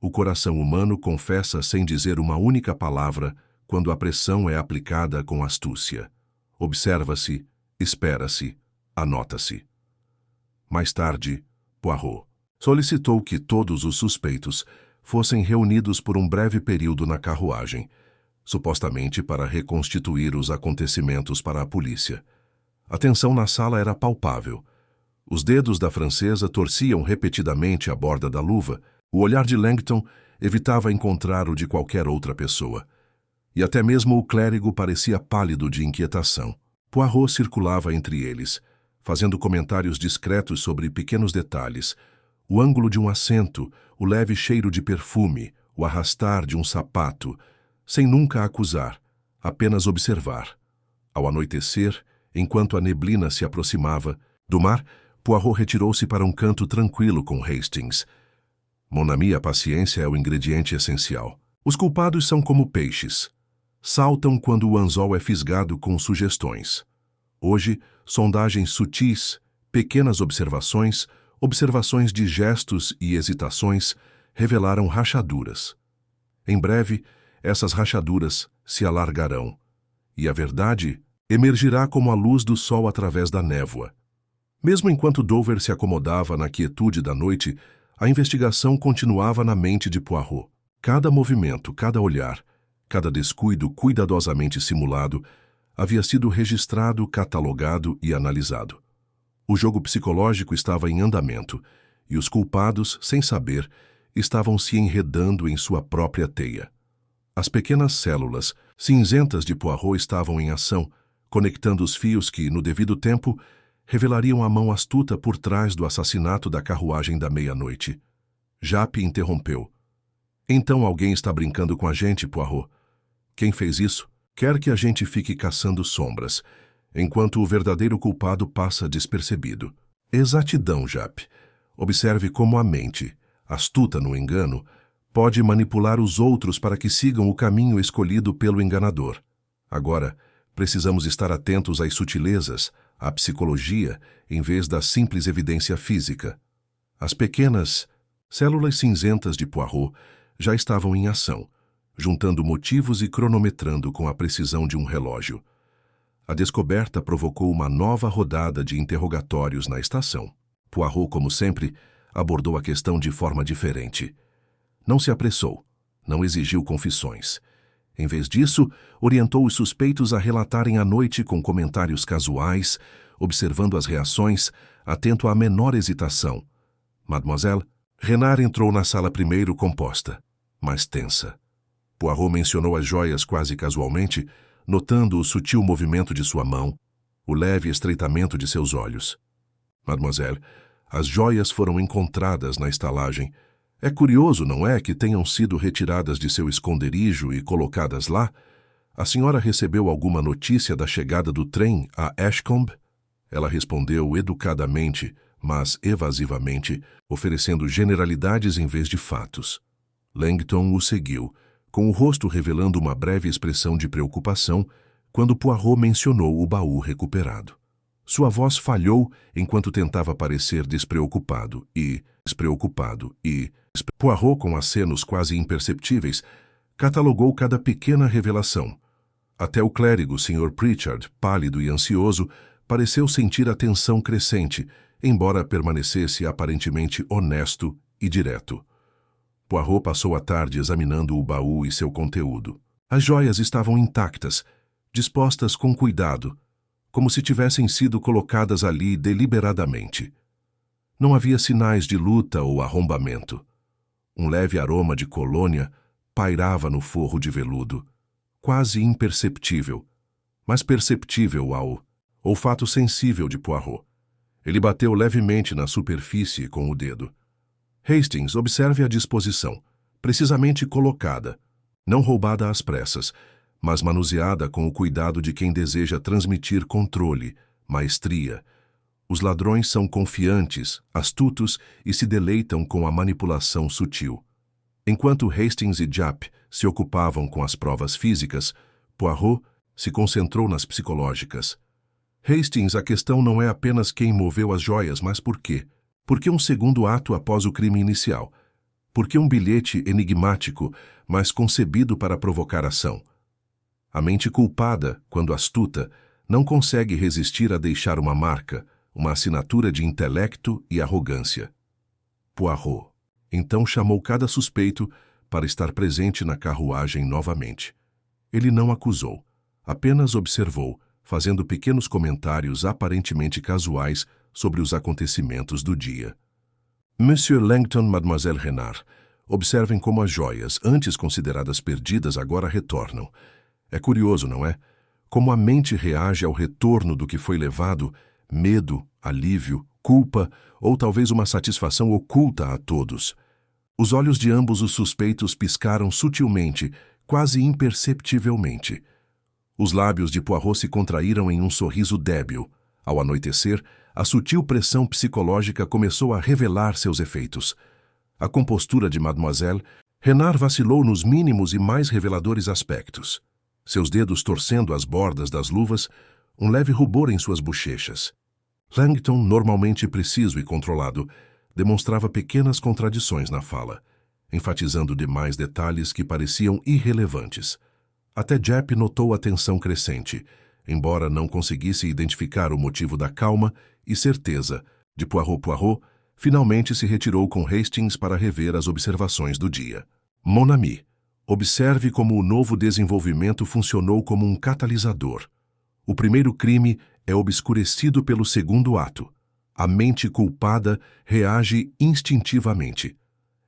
O coração humano confessa sem dizer uma única palavra quando a pressão é aplicada com astúcia. Observa-se, espera-se, anota-se. Mais tarde, Poirot solicitou que todos os suspeitos fossem reunidos por um breve período na carruagem, supostamente para reconstituir os acontecimentos para a polícia. A tensão na sala era palpável. Os dedos da francesa torciam repetidamente a borda da luva. O olhar de Langton evitava encontrar o de qualquer outra pessoa. E até mesmo o clérigo parecia pálido de inquietação. Poirot circulava entre eles, fazendo comentários discretos sobre pequenos detalhes. O ângulo de um assento, o leve cheiro de perfume, o arrastar de um sapato, sem nunca acusar, apenas observar. Ao anoitecer, enquanto a neblina se aproximava do mar, Poirot retirou-se para um canto tranquilo com Hastings. Mon ami, a paciência é o ingrediente essencial. Os culpados são como peixes. Saltam quando o anzol é fisgado com sugestões. Hoje, sondagens sutis, pequenas observações, observações de gestos e hesitações revelaram rachaduras. Em breve, essas rachaduras se alargarão, e a verdade emergirá como a luz do sol através da névoa. Mesmo enquanto Dover se acomodava na quietude da noite, a investigação continuava na mente de Poirot. Cada movimento, cada olhar, cada descuido cuidadosamente simulado havia sido registrado, catalogado e analisado. O jogo psicológico estava em andamento, e os culpados, sem saber, estavam se enredando em sua própria teia. As pequenas células cinzentas de Poirot estavam em ação, conectando os fios que, no devido tempo, revelariam a mão astuta por trás do assassinato da carruagem da meia-noite. Jappe interrompeu. Então alguém está brincando com a gente, Poirot. Quem fez isso quer que a gente fique caçando sombras, enquanto o verdadeiro culpado passa despercebido. Exatidão, Jappe. Observe como a mente, astuta no engano, pode manipular os outros para que sigam o caminho escolhido pelo enganador. Agora, precisamos estar atentos às sutilezas, à psicologia, em vez da simples evidência física. As pequenas células cinzentas de Poirot já estavam em ação, juntando motivos e cronometrando com a precisão de um relógio. A descoberta provocou uma nova rodada de interrogatórios na estação. Poirot, como sempre, abordou a questão de forma diferente. Não se apressou, não exigiu confissões. Em vez disso, orientou os suspeitos a relatarem a noite com comentários casuais, observando as reações, atento à menor hesitação. Mademoiselle, Renard entrou na sala primeiro composta, mas tensa. Poirot mencionou as joias quase casualmente, notando o sutil movimento de sua mão, o leve estreitamento de seus olhos. Mademoiselle, as joias foram encontradas na estalagem. É curioso, não é, que tenham sido retiradas de seu esconderijo e colocadas lá? A senhora recebeu alguma notícia da chegada do trem a Ashcombe? Ela respondeu educadamente, mas evasivamente, oferecendo generalidades em vez de fatos. Langton o seguiu, com o rosto revelando uma breve expressão de preocupação, quando Poirot mencionou o baú recuperado. Sua voz falhou enquanto tentava parecer despreocupado e... Poirot, com acenos quase imperceptíveis, catalogou cada pequena revelação. Até o clérigo, Sr. Pritchard, pálido e ansioso, pareceu sentir a tensão crescente, embora permanecesse aparentemente honesto e direto. Poirot passou a tarde examinando o baú e seu conteúdo. As joias estavam intactas, dispostas com cuidado, como se tivessem sido colocadas ali deliberadamente. Não havia sinais de luta ou arrombamento. Um leve aroma de colônia pairava no forro de veludo, quase imperceptível, mas perceptível ao olfato sensível de Poirot. Ele bateu levemente na superfície com o dedo. Hastings, observe a disposição, precisamente colocada, não roubada às pressas, mas manuseada com o cuidado de quem deseja transmitir controle, maestria. Os ladrões são confiantes, astutos e se deleitam com a manipulação sutil. Enquanto Hastings e Jappe se ocupavam com as provas físicas, Poirot se concentrou nas psicológicas. Hastings, a questão não é apenas quem moveu as joias, mas por quê? Por que um segundo ato após o crime inicial? Por que um bilhete enigmático, mas concebido para provocar ação? A mente culpada, quando astuta, não consegue resistir a deixar uma marca, uma assinatura de intelecto e arrogância. Poirot, então, chamou cada suspeito para estar presente na carruagem novamente. Ele não acusou, apenas observou, fazendo pequenos comentários aparentemente casuais sobre os acontecimentos do dia. Monsieur Langton, Mademoiselle Renard, observem como as joias, antes consideradas perdidas, agora retornam. É curioso, não é? Como a mente reage ao retorno do que foi levado, medo, alívio, culpa ou talvez uma satisfação oculta a todos. Os olhos de ambos os suspeitos piscaram sutilmente, quase imperceptivelmente. Os lábios de Poirot se contraíram em um sorriso débil. Ao anoitecer, a sutil pressão psicológica começou a revelar seus efeitos. A compostura de Mademoiselle Renard vacilou nos mínimos e mais reveladores aspectos. Seus dedos torcendo as bordas das luvas, um leve rubor em suas bochechas. Langton, normalmente preciso e controlado, demonstrava pequenas contradições na fala, enfatizando demais detalhes que pareciam irrelevantes. Até Jep notou a tensão crescente, embora não conseguisse identificar o motivo da calma e certeza de Poirot. Poirot finalmente se retirou com Hastings para rever as observações do dia. Mon ami, observe como o novo desenvolvimento funcionou como um catalisador. O primeiro crime é obscurecido pelo segundo ato. A mente culpada reage instintivamente.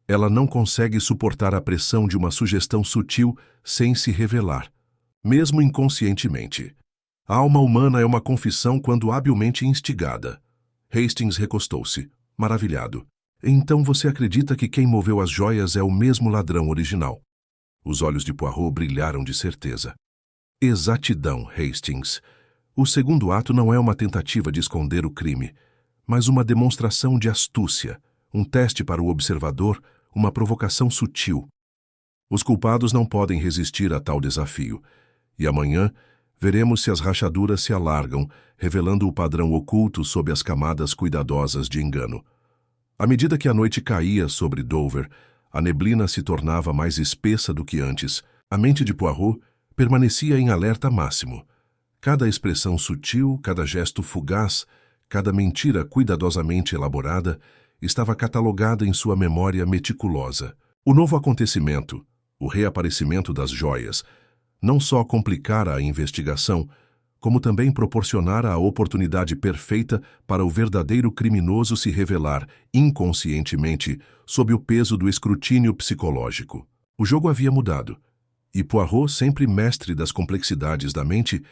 Ela não consegue suportar a pressão de uma sugestão sutil sem se revelar, mesmo inconscientemente. A alma humana é uma confissão quando habilmente instigada. Hastings recostou-se, maravilhado. Então você acredita que quem moveu as joias é o mesmo ladrão original? Os olhos de Poirot brilharam de certeza. Exatidão, Hastings. O segundo ato não é uma tentativa de esconder o crime, mas uma demonstração de astúcia, um teste para o observador, uma provocação sutil. Os culpados não podem resistir a tal desafio, e amanhã veremos se as rachaduras se alargam, revelando o padrão oculto sob as camadas cuidadosas de engano. À medida que a noite caía sobre Dover, a neblina se tornava mais espessa do que antes. A mente de Poirot permanecia em alerta máximo. Cada expressão sutil, cada gesto fugaz, cada mentira cuidadosamente elaborada estava catalogada em sua memória meticulosa. O novo acontecimento, o reaparecimento das joias, não só complicara a investigação, como também proporcionara a oportunidade perfeita para o verdadeiro criminoso se revelar inconscientemente sob o peso do escrutínio psicológico. O jogo havia mudado, e Poirot, sempre mestre das complexidades da mente,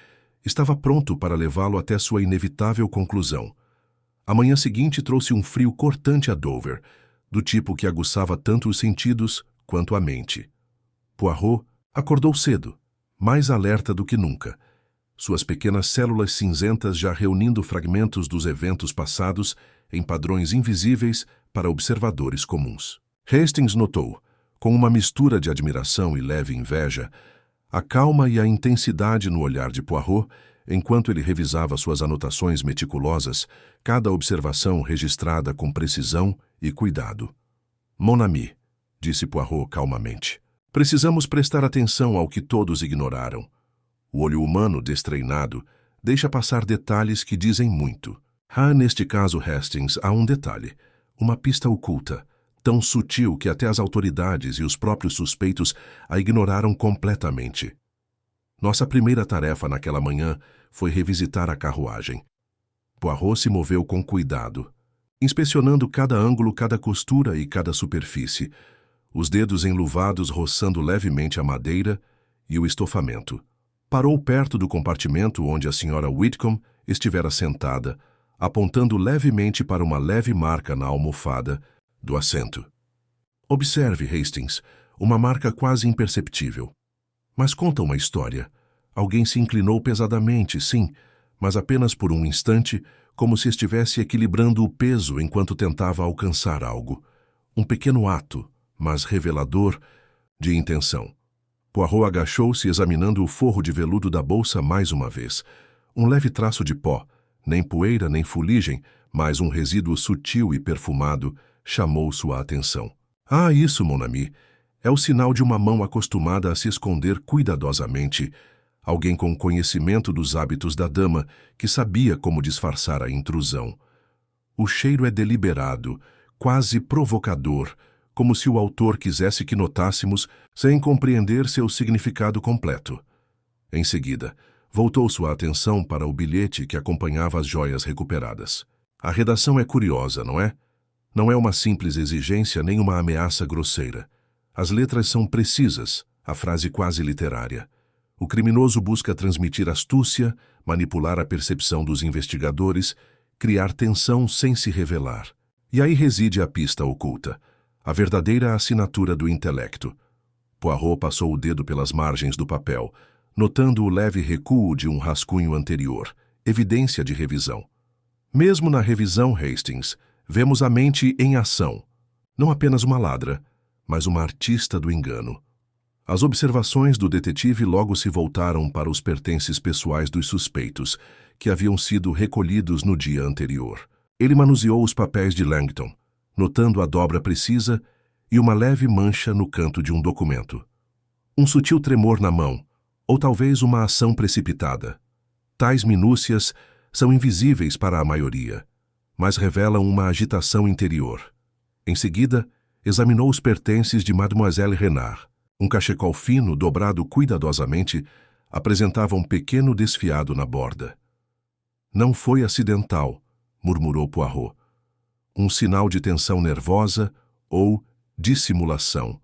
estava pronto para levá-lo até sua inevitável conclusão. A manhã seguinte trouxe um frio cortante a Dover, do tipo que aguçava tanto os sentidos quanto a mente. Poirot acordou cedo, mais alerta do que nunca, suas pequenas células cinzentas já reunindo fragmentos dos eventos passados em padrões invisíveis para observadores comuns. Hastings notou, com uma mistura de admiração e leve inveja, a calma e a intensidade no olhar de Poirot enquanto ele revisava suas anotações meticulosas, cada observação registrada com precisão e cuidado. Mon ami, disse Poirot calmamente, precisamos prestar atenção ao que todos ignoraram. O olho humano destreinado deixa passar detalhes que dizem muito. Neste caso, Hastings, há um detalhe, uma pista oculta, tão sutil que até as autoridades e os próprios suspeitos a ignoraram completamente. Nossa primeira tarefa naquela manhã foi revisitar a carruagem. Poirot se moveu com cuidado, inspecionando cada ângulo, cada costura e cada superfície, os dedos enluvados roçando levemente a madeira e o estofamento. Parou perto do compartimento onde a Sra. Whitcomb estivera sentada, apontando levemente para uma leve marca na almofada do assento. Observe, Hastings, uma marca quase imperceptível. Mas conta uma história. Alguém se inclinou pesadamente, sim, mas apenas por um instante, como se estivesse equilibrando o peso enquanto tentava alcançar algo. Um pequeno ato, mas revelador, de intenção. Poirot agachou-se examinando o forro de veludo da bolsa mais uma vez. Um leve traço de pó, nem poeira nem fuligem, mas um resíduo sutil e perfumado, chamou sua atenção. Isso, mon ami, é o sinal de uma mão acostumada a se esconder cuidadosamente, alguém com conhecimento dos hábitos da dama que sabia como disfarçar a intrusão. O cheiro é deliberado, quase provocador, como se o autor quisesse que notássemos sem compreender seu significado completo. Em seguida, voltou sua atenção para o bilhete que acompanhava as joias recuperadas. A redação é curiosa, não é? Não é uma simples exigência nem uma ameaça grosseira. As letras são precisas, a frase quase literária. O criminoso busca transmitir astúcia, manipular a percepção dos investigadores, criar tensão sem se revelar. E aí reside a pista oculta, a verdadeira assinatura do intelecto. Poirot passou o dedo pelas margens do papel, notando o leve recuo de um rascunho anterior, evidência de revisão. Mesmo na revisão, Hastings, vemos a mente em ação. Não apenas uma ladra, mas uma artista do engano. As observações do detetive logo se voltaram para os pertences pessoais dos suspeitos, que haviam sido recolhidos no dia anterior. Ele manuseou os papéis de Langton, notando a dobra precisa e uma leve mancha no canto de um documento. Um sutil tremor na mão, ou talvez uma ação precipitada. Tais minúcias são invisíveis para a maioria, mas revelam uma agitação interior. Em seguida, examinou os pertences de Mademoiselle Renard. Um cachecol fino, dobrado cuidadosamente, apresentava um pequeno desfiado na borda. Não foi acidental, murmurou Poirot. Um sinal de tensão nervosa ou dissimulação.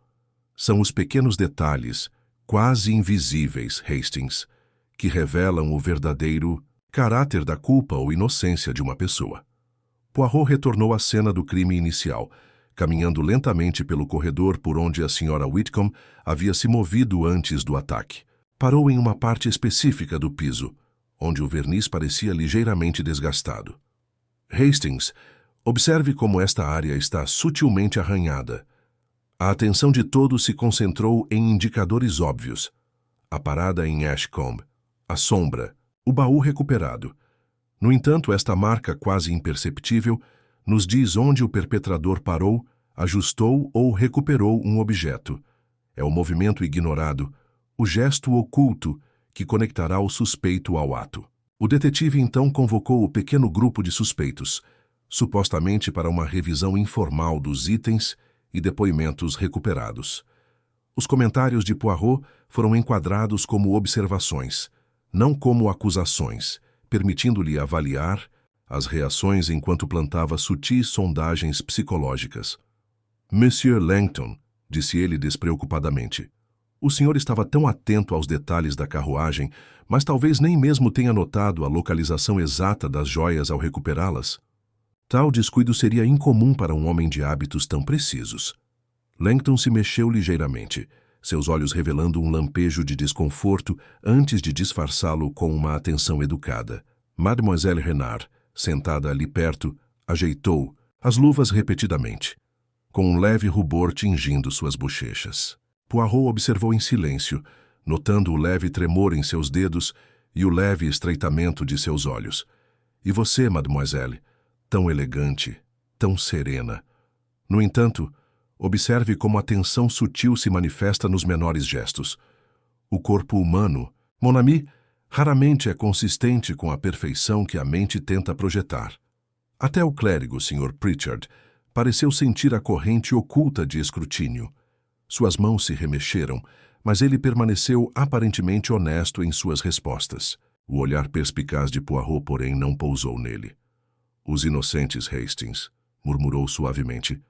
São os pequenos detalhes, quase invisíveis, Hastings, que revelam o verdadeiro caráter da culpa ou inocência de uma pessoa. Poirot retornou à cena do crime inicial, caminhando lentamente pelo corredor por onde a Sra. Whitcomb havia se movido antes do ataque. Parou em uma parte específica do piso, onde o verniz parecia ligeiramente desgastado. Hastings, observe como esta área está sutilmente arranhada. A atenção de todos se concentrou em indicadores óbvios. A parada em Ashcombe, a sombra, o baú recuperado. No entanto, esta marca quase imperceptível nos diz onde o perpetrador parou, ajustou ou recuperou um objeto. É o movimento ignorado, o gesto oculto que conectará o suspeito ao ato. O detetive então convocou o pequeno grupo de suspeitos, supostamente para uma revisão informal dos itens e depoimentos recuperados. Os comentários de Poirot foram enquadrados como observações, não como acusações, permitindo-lhe avaliar as reações enquanto plantava sutis sondagens psicológicas. Monsieur Langton, disse ele despreocupadamente, o senhor estava tão atento aos detalhes da carruagem, mas talvez nem mesmo tenha notado a localização exata das joias ao recuperá-las. Tal descuido seria incomum para um homem de hábitos tão precisos. Langton se mexeu ligeiramente, seus olhos revelando um lampejo de desconforto antes de disfarçá-lo com uma atenção educada. Mademoiselle Renard, sentada ali perto, ajeitou as luvas repetidamente, com um leve rubor tingindo suas bochechas. Poirot observou em silêncio, notando o leve tremor em seus dedos e o leve estreitamento de seus olhos. E você, mademoiselle, tão elegante, tão serena. No entanto, observe como a tensão sutil se manifesta nos menores gestos. O corpo humano, mon ami, raramente é consistente com a perfeição que a mente tenta projetar. Até o clérigo, Sr. Pritchard, pareceu sentir a corrente oculta de escrutínio. Suas mãos se remexeram, mas ele permaneceu aparentemente honesto em suas respostas. O olhar perspicaz de Poirot, porém, não pousou nele. Os inocentes, Hastings, murmurou suavemente,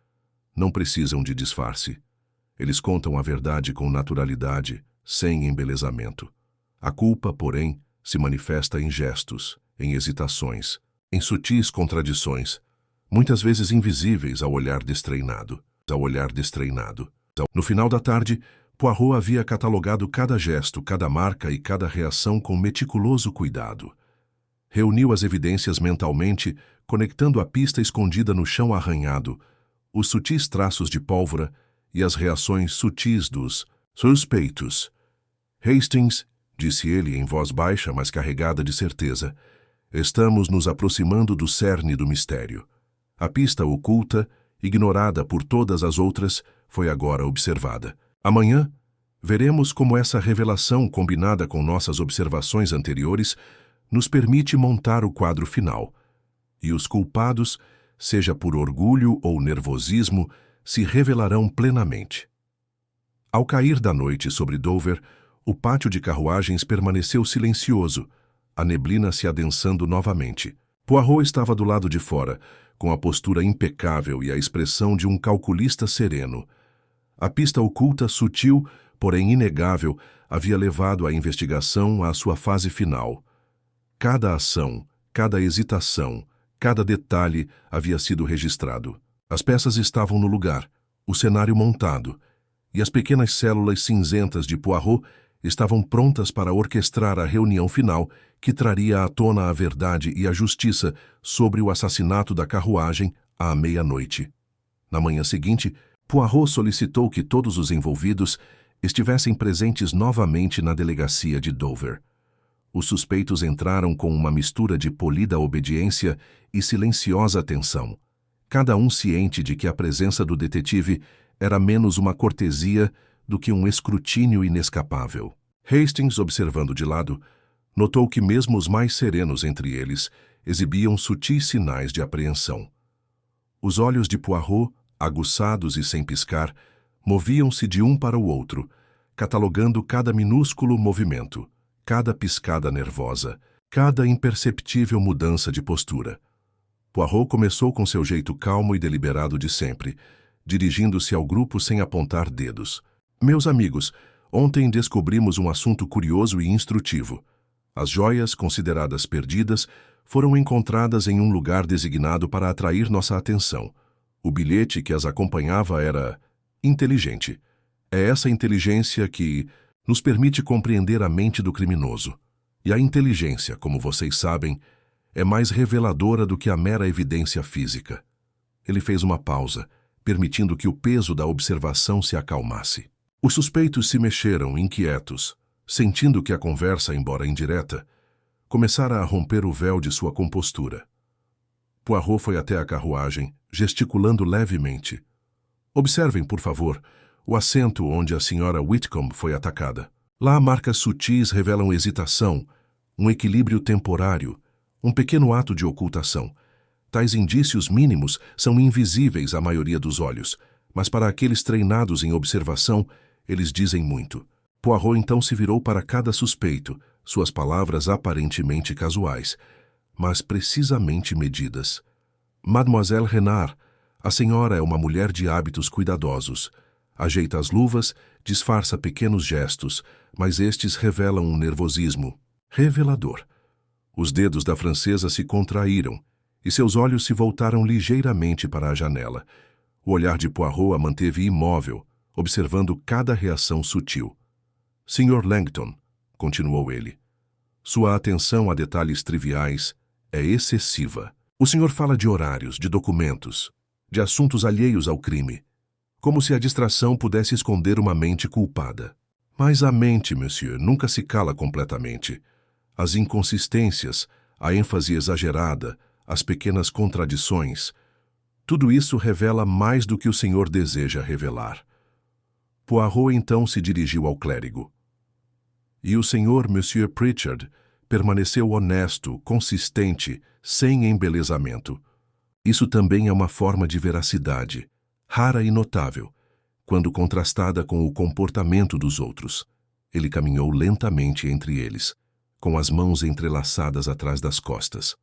não precisam de disfarce. Eles contam a verdade com naturalidade, sem embelezamento. A culpa, porém, se manifesta em gestos, em hesitações, em sutis contradições, muitas vezes invisíveis ao olhar destreinado. No final da tarde, Poirot havia catalogado cada gesto, cada marca e cada reação com meticuloso cuidado. Reuniu as evidências mentalmente, conectando a pista escondida no chão arranhado, os sutis traços de pólvora e as reações sutis dos suspeitos. Hastings, disse ele em voz baixa, mas carregada de certeza, estamos nos aproximando do cerne do mistério. A pista oculta, ignorada por todas as outras, foi agora observada. Amanhã, veremos como essa revelação, combinada com nossas observações anteriores, nos permite montar o quadro final. E os culpados, seja por orgulho ou nervosismo, se revelarão plenamente. Ao cair da noite sobre Dover, o pátio de carruagens permaneceu silencioso, a neblina se adensando novamente. Poirot estava do lado de fora, com a postura impecável e a expressão de um calculista sereno. A pista oculta, sutil, porém inegável, havia levado a investigação à sua fase final. Cada ação, cada hesitação, cada detalhe havia sido registrado. As peças estavam no lugar, o cenário montado, e as pequenas células cinzentas de Poirot estavam prontas para orquestrar a reunião final que traria à tona a verdade e a justiça sobre o assassinato da carruagem à meia-noite. Na manhã seguinte, Poirot solicitou que todos os envolvidos estivessem presentes novamente na delegacia de Dover. Os suspeitos entraram com uma mistura de polida obediência e silenciosa atenção, cada um ciente de que a presença do detetive era menos uma cortesia do que um escrutínio inescapável. Hastings, observando de lado, notou que mesmo os mais serenos entre eles exibiam sutis sinais de apreensão. Os olhos de Poirot, aguçados e sem piscar, moviam-se de um para o outro, catalogando cada minúsculo movimento, cada piscada nervosa, cada imperceptível mudança de postura. Poirot começou com seu jeito calmo e deliberado de sempre, dirigindo-se ao grupo sem apontar dedos. Meus amigos, ontem descobrimos um assunto curioso e instrutivo. As joias, consideradas perdidas, foram encontradas em um lugar designado para atrair nossa atenção. O bilhete que as acompanhava era inteligente. É essa inteligência que nos permite compreender a mente do criminoso. E a inteligência, como vocês sabem, é mais reveladora do que a mera evidência física. Ele fez uma pausa, permitindo que o peso da observação se acalmasse. Os suspeitos se mexeram, inquietos, sentindo que a conversa, embora indireta, começara a romper o véu de sua compostura. Poirot foi até a carruagem, gesticulando levemente. Observem, por favor, o assento onde a senhora Whitcomb foi atacada. Lá marcas sutis revelam hesitação, um equilíbrio temporário, um pequeno ato de ocultação. Tais indícios mínimos são invisíveis à maioria dos olhos, mas para aqueles treinados em observação, eles dizem muito. Poirot então se virou para cada suspeito, suas palavras aparentemente casuais, mas precisamente medidas. Mademoiselle Renard, a senhora é uma mulher de hábitos cuidadosos. Ajeita as luvas, disfarça pequenos gestos, mas estes revelam um nervosismo revelador. Os dedos da francesa se contraíram, e seus olhos se voltaram ligeiramente para a janela. O olhar de Poirot a manteve imóvel, observando cada reação sutil. Sr. Langton, continuou ele, sua atenção a detalhes triviais é excessiva. O senhor fala de horários, de documentos, de assuntos alheios ao crime, como se a distração pudesse esconder uma mente culpada. Mas a mente, monsieur, nunca se cala completamente. As inconsistências, a ênfase exagerada, as pequenas contradições, tudo isso revela mais do que o senhor deseja revelar. Poirot então se dirigiu ao clérigo. E o senhor, Monsieur Pritchard, permaneceu honesto, consistente, sem embelezamento. Isso também é uma forma de veracidade, rara e notável, quando contrastada com o comportamento dos outros. Ele caminhou lentamente entre eles, com as mãos entrelaçadas atrás das costas.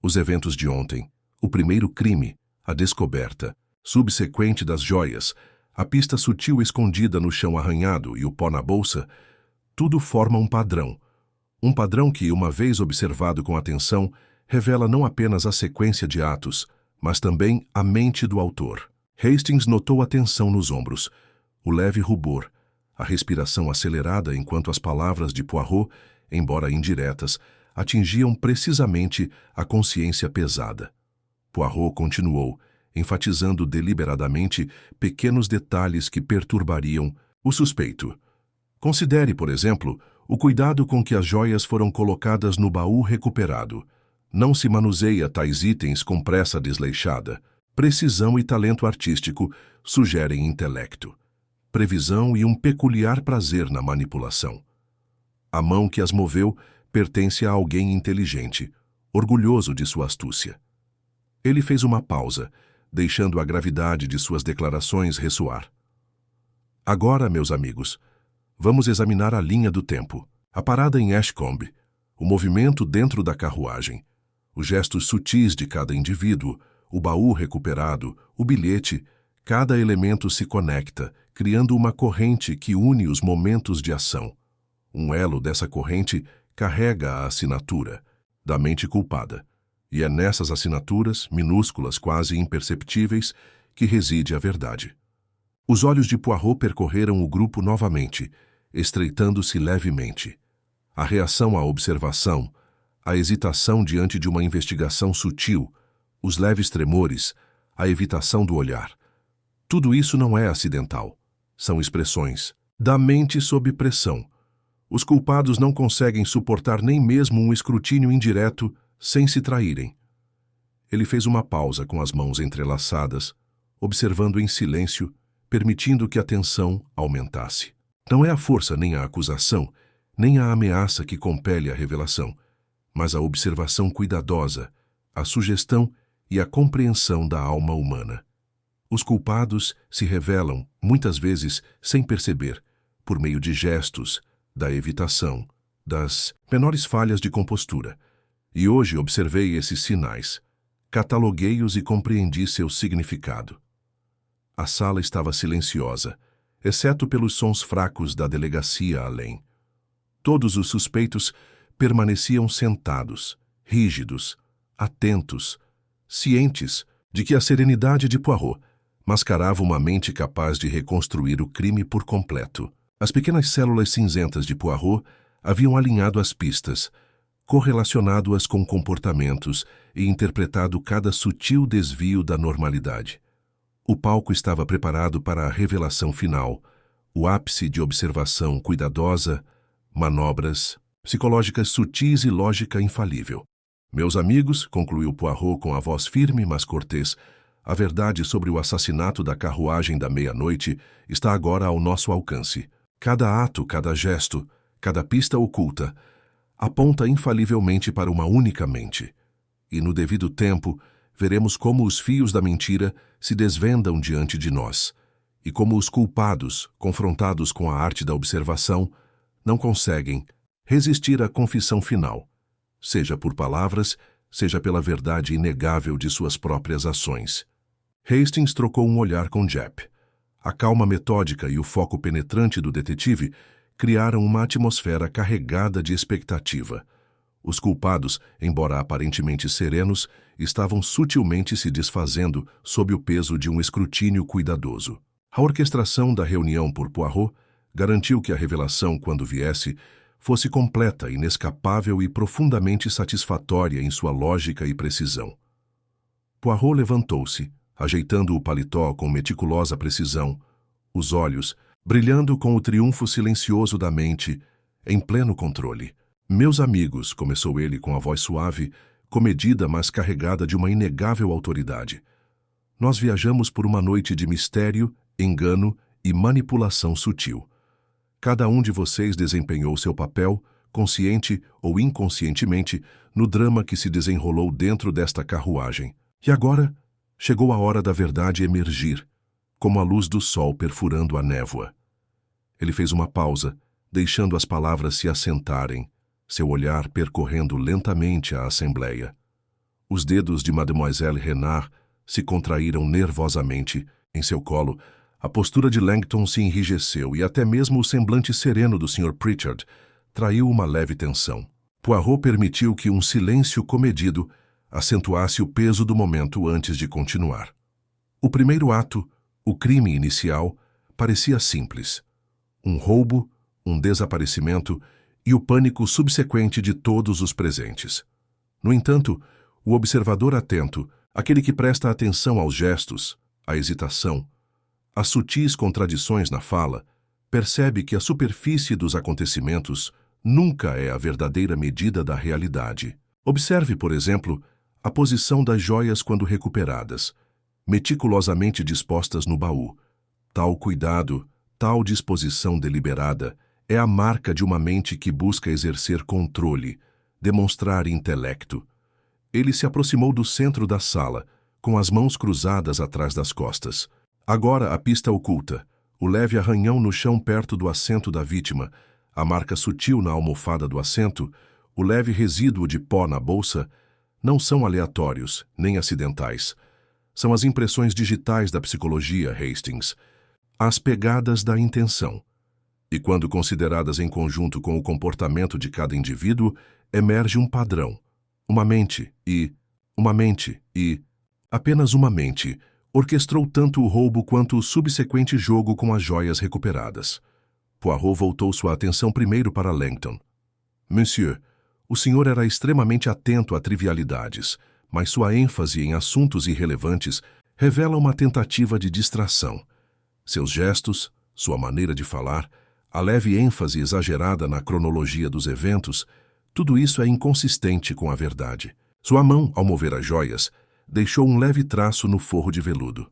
Os eventos de ontem, o primeiro crime, a descoberta, subsequente das joias, a pista sutil escondida no chão arranhado e o pó na bolsa, tudo forma um padrão que, uma vez observado com atenção, revela não apenas a sequência de atos, mas também a mente do autor. Hastings notou a tensão nos ombros, o leve rubor, a respiração acelerada enquanto as palavras de Poirot, embora indiretas, atingiam precisamente a consciência pesada. Poirot continuou, enfatizando deliberadamente pequenos detalhes que perturbariam o suspeito. Considere, por exemplo, o cuidado com que as joias foram colocadas no baú recuperado. Não se manuseia tais itens com pressa desleixada. Precisão e talento artístico sugerem intelecto, previsão e um peculiar prazer na manipulação. A mão que as moveu pertence a alguém inteligente, orgulhoso de sua astúcia. Ele fez uma pausa, deixando a gravidade de suas declarações ressoar. Agora, meus amigos, vamos examinar a linha do tempo, a parada em Ashcombe, o movimento dentro da carruagem, Os gestos sutis de cada indivíduo, o baú recuperado, o bilhete, cada elemento se conecta, criando uma corrente que une os momentos de ação. Um elo dessa corrente carrega a assinatura da mente culpada. E é nessas assinaturas, minúsculas, quase imperceptíveis, que reside a verdade. Os olhos de Poirot percorreram o grupo novamente, estreitando-se levemente. A reação à observação, a hesitação diante de uma investigação sutil, os leves tremores, a evitação do olhar. Tudo isso não é acidental. São expressões da mente sob pressão. Os culpados não conseguem suportar nem mesmo um escrutínio indireto sem se traírem. Ele fez uma pausa com as mãos entrelaçadas, observando em silêncio, permitindo que a tensão aumentasse. Não é a força nem a acusação, nem a ameaça que compele a revelação, mas a observação cuidadosa, a sugestão e a compreensão da alma humana. Os culpados se revelam, muitas vezes sem perceber, por meio de gestos, da evitação, das menores falhas de compostura. E hoje observei esses sinais, cataloguei-os e compreendi seu significado. A sala estava silenciosa, exceto pelos sons fracos da delegacia além. Todos os suspeitos permaneciam sentados, rígidos, atentos, cientes de que a serenidade de Poirot mascarava uma mente capaz de reconstruir o crime por completo. As pequenas células cinzentas de Poirot haviam alinhado as pistas, correlacionado-as com comportamentos e interpretado cada sutil desvio da normalidade. O palco estava preparado para a revelação final, o ápice de observação cuidadosa, manobras psicológicas sutis e lógica infalível. Meus amigos, concluiu Poirot com a voz firme mas cortês, a verdade sobre o assassinato da carruagem da meia-noite está agora ao nosso alcance. Cada ato, cada gesto, cada pista oculta, aponta infalivelmente para uma única mente. E no devido tempo, veremos como os fios da mentira se desvendam diante de nós, e como os culpados, confrontados com a arte da observação, não conseguem resistir à confissão final, seja por palavras, seja pela verdade inegável de suas próprias ações. Hastings trocou um olhar com Japp. A calma metódica e o foco penetrante do detetive criaram uma atmosfera carregada de expectativa. Os culpados, embora aparentemente serenos, estavam sutilmente se desfazendo sob o peso de um escrutínio cuidadoso. A orquestração da reunião por Poirot garantiu que a revelação, quando viesse, fosse completa, inescapável e profundamente satisfatória em sua lógica e precisão. Poirot levantou-se, ajeitando o paletó com meticulosa precisão, os olhos brilhando com o triunfo silencioso da mente, em pleno controle. Meus amigos, começou ele com a voz suave, comedida mas carregada de uma inegável autoridade. Nós viajamos por uma noite de mistério, engano e manipulação sutil. Cada um de vocês desempenhou seu papel, consciente ou inconscientemente, no drama que se desenrolou dentro desta carruagem. E agora chegou a hora da verdade emergir, como a luz do sol perfurando a névoa. Ele fez uma pausa, deixando as palavras se assentarem, seu olhar percorrendo lentamente a assembleia. Os dedos de Mademoiselle Renard se contraíram nervosamente em seu colo. A postura de Langton se enrijeceu e até mesmo o semblante sereno do Sr. Pritchard traiu uma leve tensão. Poirot permitiu que um silêncio comedido acentuasse o peso do momento antes de continuar. O primeiro ato, o crime inicial, parecia simples. Um roubo, um desaparecimento e o pânico subsequente de todos os presentes. No entanto, o observador atento, aquele que presta atenção aos gestos, à hesitação, às sutis contradições na fala, percebe que a superfície dos acontecimentos nunca é a verdadeira medida da realidade. Observe, por exemplo, a posição das joias quando recuperadas, meticulosamente dispostas no baú. Tal cuidado, tal disposição deliberada é a marca de uma mente que busca exercer controle, demonstrar intelecto. Ele se aproximou do centro da sala, com as mãos cruzadas atrás das costas. Agora a pista oculta, o leve arranhão no chão perto do assento da vítima, a marca sutil na almofada do assento, o leve resíduo de pó na bolsa, não são aleatórios, nem acidentais. São as impressões digitais da psicologia, Hastings. As pegadas da intenção. E quando consideradas em conjunto com o comportamento de cada indivíduo, emerge um padrão. Uma mente e... apenas uma mente, orquestrou tanto o roubo quanto o subsequente jogo com as joias recuperadas. Poirot voltou sua atenção primeiro para Langton. Monsieur, o senhor era extremamente atento a trivialidades, mas sua ênfase em assuntos irrelevantes revela uma tentativa de distração. Seus gestos, sua maneira de falar, a leve ênfase exagerada na cronologia dos eventos, tudo isso é inconsistente com a verdade. Sua mão, ao mover as joias, deixou um leve traço no forro de veludo.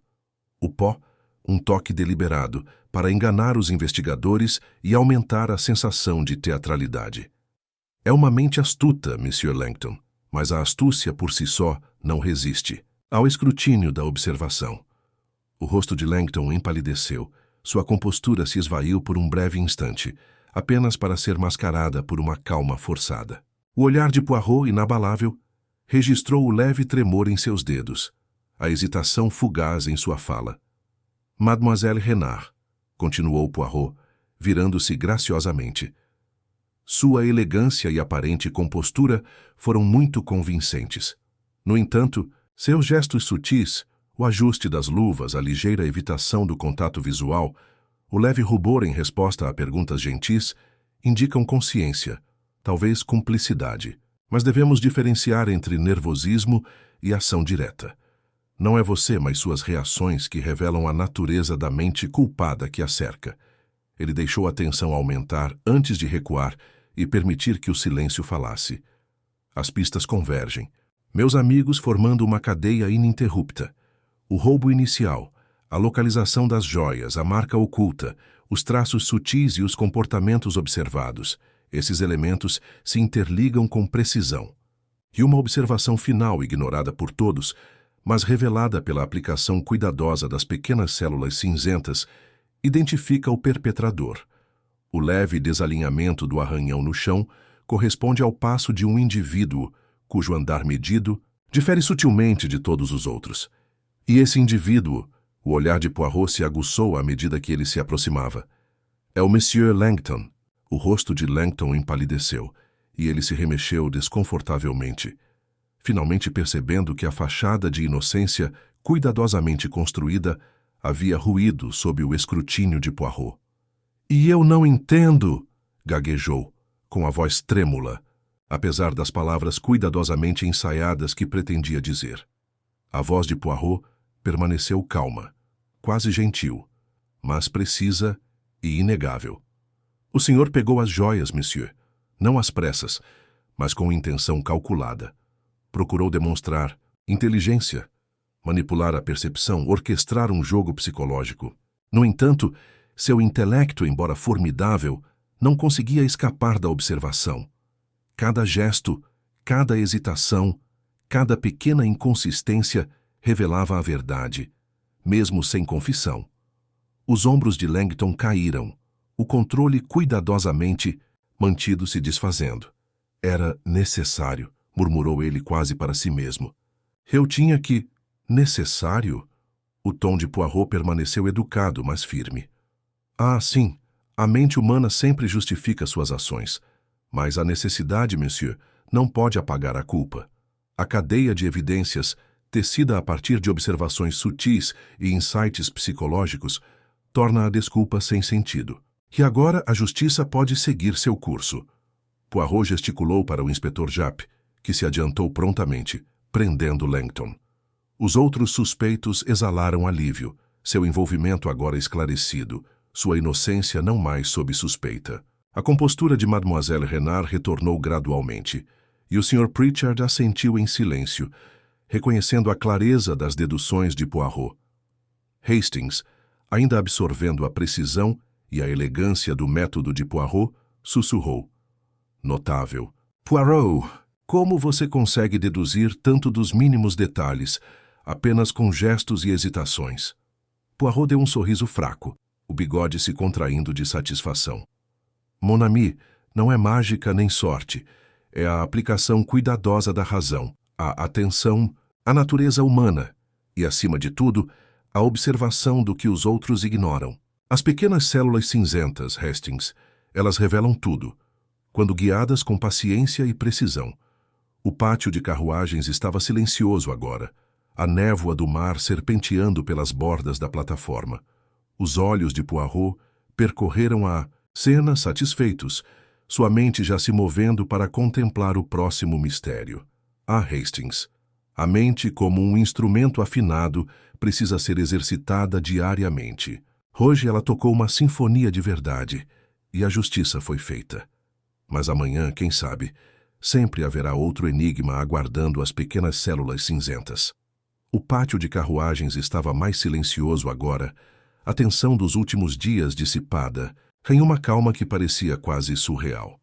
O pó, um toque deliberado, para enganar os investigadores e aumentar a sensação de teatralidade. É uma mente astuta, Monsieur Langton, mas a astúcia por si só não resiste ao escrutínio da observação. O rosto de Langton empalideceu, sua compostura se esvaiu por um breve instante, apenas para ser mascarada por uma calma forçada. O olhar de Poirot, inabalável, registrou o leve tremor em seus dedos, a hesitação fugaz em sua fala. Mademoiselle Renard, continuou Poirot, virando-se graciosamente. Sua elegância e aparente compostura foram muito convincentes. No entanto, seus gestos sutis, o ajuste das luvas, a ligeira evitação do contato visual, o leve rubor em resposta a perguntas gentis, indicam consciência, talvez cumplicidade. Mas devemos diferenciar entre nervosismo e ação direta. Não é você, mas suas reações que revelam a natureza da mente culpada que a cerca. Ele deixou a tensão aumentar antes de recuar e permitir que o silêncio falasse. As pistas convergem. Meus amigos formando uma cadeia ininterrupta. O roubo inicial, a localização das joias, a marca oculta, os traços sutis e os comportamentos observados. Esses elementos se interligam com precisão. E uma observação final ignorada por todos, mas revelada pela aplicação cuidadosa das pequenas células cinzentas, identifica o perpetrador. O leve desalinhamento do arranhão no chão corresponde ao passo de um indivíduo, cujo andar medido difere sutilmente de todos os outros. E esse indivíduo, o olhar de Poirot se aguçou à medida que ele se aproximava. É o Monsieur Langton. O rosto de Langton empalideceu, e ele se remexeu desconfortavelmente, finalmente percebendo que a fachada de inocência, cuidadosamente construída, havia ruído sob o escrutínio de Poirot. "E eu não entendo", gaguejou, com a voz trêmula, apesar das palavras cuidadosamente ensaiadas que pretendia dizer. A voz de Poirot permaneceu calma, quase gentil, mas precisa e inegável. "O senhor pegou as joias, monsieur, não às pressas, mas com intenção calculada. Procurou demonstrar inteligência, manipular a percepção, orquestrar um jogo psicológico. No entanto, seu intelecto, embora formidável, não conseguia escapar da observação. Cada gesto, cada hesitação, cada pequena inconsistência revelava a verdade, mesmo sem confissão. Os ombros de Langton caíram, o controle cuidadosamente mantido se desfazendo. "Era necessário", murmurou ele quase para si mesmo. "Eu tinha que... necessário?" O tom de Poirot permaneceu educado, mas firme. "Ah, sim, a mente humana sempre justifica suas ações. Mas a necessidade, monsieur, não pode apagar a culpa. A cadeia de evidências, tecida a partir de observações sutis e insights psicológicos, torna a desculpa sem sentido. E agora a justiça pode seguir seu curso." Poirot gesticulou para o inspetor Japp, que se adiantou prontamente, prendendo Langton. Os outros suspeitos exalaram alívio, seu envolvimento agora esclarecido, sua inocência não mais sob suspeita. A compostura de Mademoiselle Renard retornou gradualmente, e o Sr. Pritchard assentiu em silêncio, reconhecendo a clareza das deduções de Poirot. Hastings, ainda absorvendo a precisão e a elegância do método de Poirot, sussurrou. "Notável. Poirot, como você consegue deduzir tanto dos mínimos detalhes, apenas com gestos e hesitações?" Poirot deu um sorriso fraco, o bigode se contraindo de satisfação. "Mon ami, não é mágica nem sorte. É a aplicação cuidadosa da razão, a atenção, a natureza humana e, acima de tudo, a observação do que os outros ignoram. As pequenas células cinzentas, Hastings, elas revelam tudo, quando guiadas com paciência e precisão. O pátio de carruagens estava silencioso agora, a névoa do mar serpenteando pelas bordas da plataforma. Os olhos de Poirot percorreram a cena satisfeitos, sua mente já se movendo para contemplar o próximo mistério. Hastings, a mente, como um instrumento afinado, precisa ser exercitada diariamente. Hoje ela tocou uma sinfonia de verdade, e a justiça foi feita. Mas amanhã, quem sabe, sempre haverá outro enigma aguardando as pequenas células cinzentas. O pátio de carruagens estava mais silencioso agora, a tensão dos últimos dias dissipada, em uma calma que parecia quase surreal.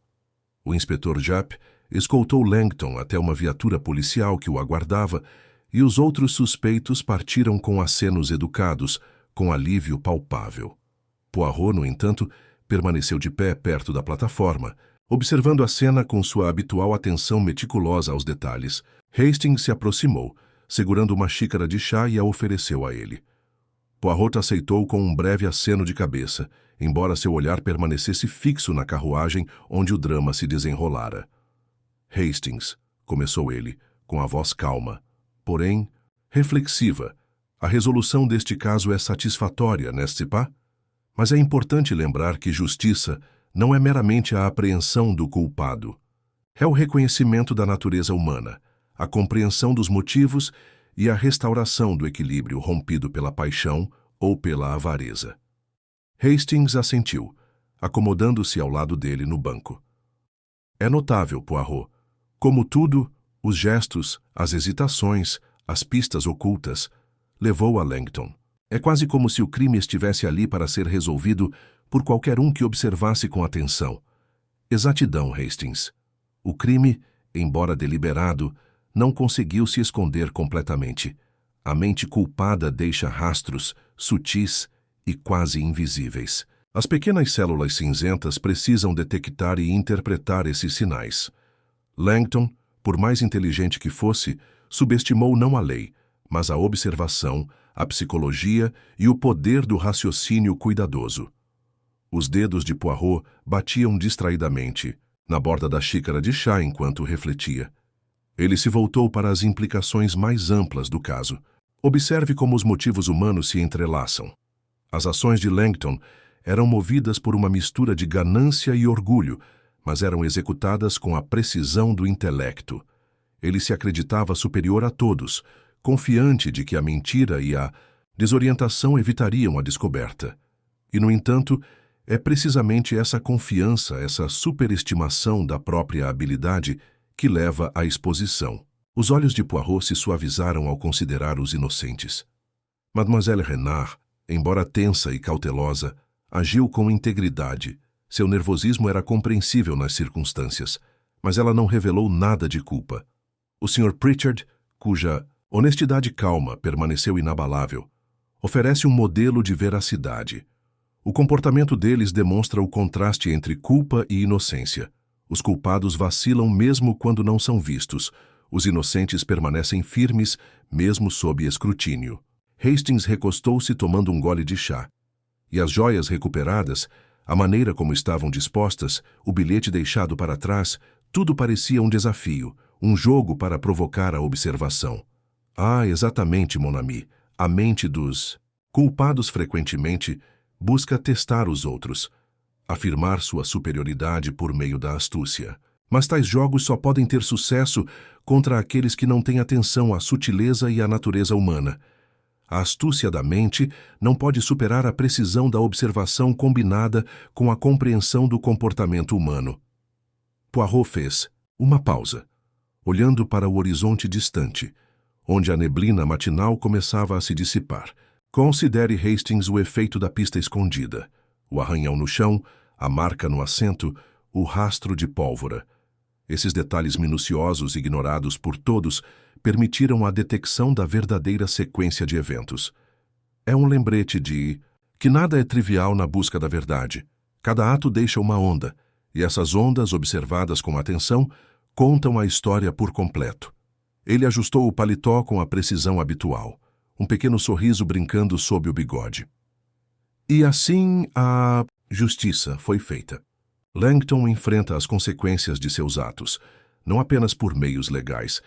O inspetor Japp escoltou Langton até uma viatura policial que o aguardava, e os outros suspeitos partiram com acenos educados, com alívio palpável. Poirot, no entanto, permaneceu de pé perto da plataforma, observando a cena com sua habitual atenção meticulosa aos detalhes. Hastings se aproximou, segurando uma xícara de chá, e a ofereceu a ele. Poirot aceitou com um breve aceno de cabeça, embora seu olhar permanecesse fixo na carruagem onde o drama se desenrolara. Hastings, começou ele, com a voz calma, porém reflexiva. A resolução deste caso é satisfatória, n'est-ce pas? Mas é importante lembrar que justiça não é meramente a apreensão do culpado. É o reconhecimento da natureza humana, a compreensão dos motivos e a restauração do equilíbrio rompido pela paixão ou pela avareza. Hastings assentiu, acomodando-se ao lado dele no banco. É notável, Poirot. Como tudo, os gestos, as hesitações, as pistas ocultas, levou a Langton. É quase como se o crime estivesse ali para ser resolvido por qualquer um que observasse com atenção. Exatidão, Hastings. O crime, embora deliberado, não conseguiu se esconder completamente. A mente culpada deixa rastros, sutis e quase invisíveis. As pequenas células cinzentas precisam detectar e interpretar esses sinais. Langton, por mais inteligente que fosse, subestimou não a lei, mas a observação, a psicologia e o poder do raciocínio cuidadoso. Os dedos de Poirot batiam distraidamente na borda da xícara de chá enquanto refletia. Ele se voltou para as implicações mais amplas do caso. Observe como os motivos humanos se entrelaçam. As ações de Langton eram movidas por uma mistura de ganância e orgulho, mas eram executadas com a precisão do intelecto. Ele se acreditava superior a todos, confiante de que a mentira e a desorientação evitariam a descoberta. E, no entanto, é precisamente essa confiança, essa superestimação da própria habilidade que leva à exposição. Os olhos de Poirot se suavizaram ao considerar os inocentes. Mademoiselle Renard, embora tensa e cautelosa, agiu com integridade. Seu nervosismo era compreensível nas circunstâncias, mas ela não revelou nada de culpa. O Sr. Pritchard, cuja honestidade calma permaneceu inabalável, oferece um modelo de veracidade. O comportamento deles demonstra o contraste entre culpa e inocência. Os culpados vacilam mesmo quando não são vistos. Os inocentes permanecem firmes, mesmo sob escrutínio. Hastings recostou-se tomando um gole de chá. E as joias recuperadas, a maneira como estavam dispostas, o bilhete deixado para trás, tudo parecia um desafio, um jogo para provocar a observação. Ah, exatamente, mon ami. A mente dos culpados frequentemente busca testar os outros, afirmar sua superioridade por meio da astúcia. Mas tais jogos só podem ter sucesso contra aqueles que não têm atenção à sutileza e à natureza humana. A astúcia da mente não pode superar a precisão da observação combinada com a compreensão do comportamento humano. Poirot fez uma pausa, olhando para o horizonte distante, onde a neblina matinal começava a se dissipar. Considere, Hastings, o efeito da pista escondida. O arranhão no chão, a marca no assento, o rastro de pólvora. Esses detalhes minuciosos, ignorados por todos, permitiram a detecção da verdadeira sequência de eventos. É um lembrete de que nada é trivial na busca da verdade. Cada ato deixa uma onda, e essas ondas, observadas com atenção, contam a história por completo. Ele ajustou o paletó com a precisão habitual, um pequeno sorriso brincando sob o bigode. E assim a justiça foi feita. Langton enfrenta as consequências de seus atos, não apenas por meios legais,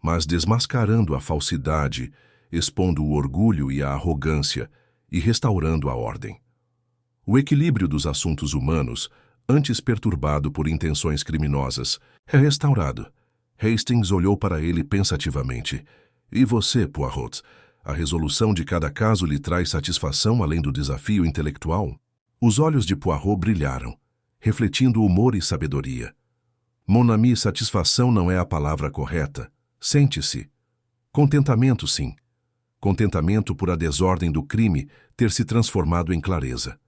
mas desmascarando a falsidade, expondo o orgulho e a arrogância e restaurando a ordem. O equilíbrio dos assuntos humanos, antes perturbado por intenções criminosas, é restaurado. Hastings olhou para ele pensativamente. E você, Poirot, a resolução de cada caso lhe traz satisfação além do desafio intelectual? Os olhos de Poirot brilharam, refletindo humor e sabedoria. Mon ami, satisfação não é a palavra correta. Sente-se. Contentamento, sim. Contentamento por a desordem do crime ter se transformado em clareza.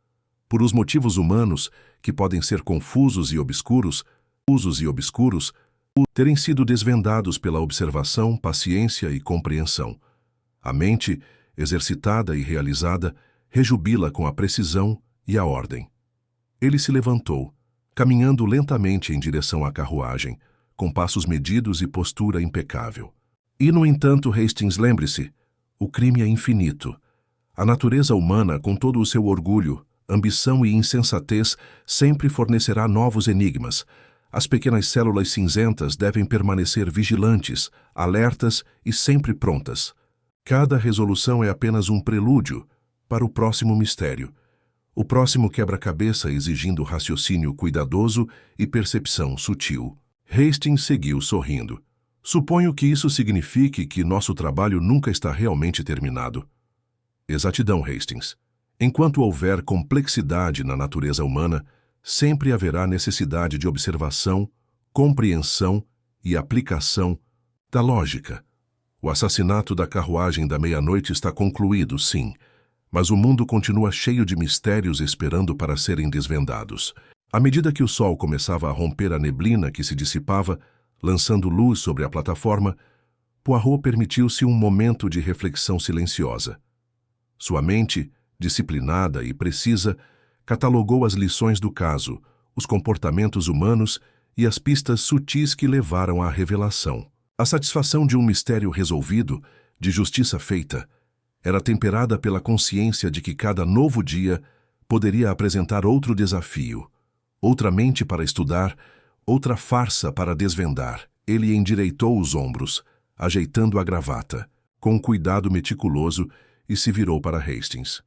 Por os motivos humanos, que podem ser confusos e obscuros, terem sido desvendados pela observação, paciência e compreensão. A mente, exercitada e realizada, rejubila com a precisão e a ordem. Ele se levantou, caminhando lentamente em direção à carruagem, com passos medidos e postura impecável. E, no entanto, Hastings, lembre-se, o crime é infinito. A natureza humana, com todo o seu orgulho, ambição e insensatez, sempre fornecerá novos enigmas. As pequenas células cinzentas devem permanecer vigilantes, alertas e sempre prontas. Cada resolução é apenas um prelúdio para o próximo mistério. O próximo quebra-cabeça exigindo raciocínio cuidadoso e percepção sutil. Hastings seguiu sorrindo. Suponho que isso signifique que nosso trabalho nunca está realmente terminado. Exatidão, Hastings. Enquanto houver complexidade na natureza humana, sempre haverá necessidade de observação, compreensão e aplicação da lógica. O assassinato da carruagem da meia-noite está concluído, sim, mas o mundo continua cheio de mistérios esperando para serem desvendados. À medida que o sol começava a romper a neblina que se dissipava, lançando luz sobre a plataforma, Poirot permitiu-se um momento de reflexão silenciosa. Sua mente, disciplinada e precisa, catalogou as lições do caso, os comportamentos humanos e as pistas sutis que levaram à revelação. A satisfação de um mistério resolvido, de justiça feita, era temperada pela consciência de que cada novo dia poderia apresentar outro desafio, outra mente para estudar, outra farsa para desvendar. Ele endireitou os ombros, ajeitando a gravata, com um cuidado meticuloso, e se virou para Hastings.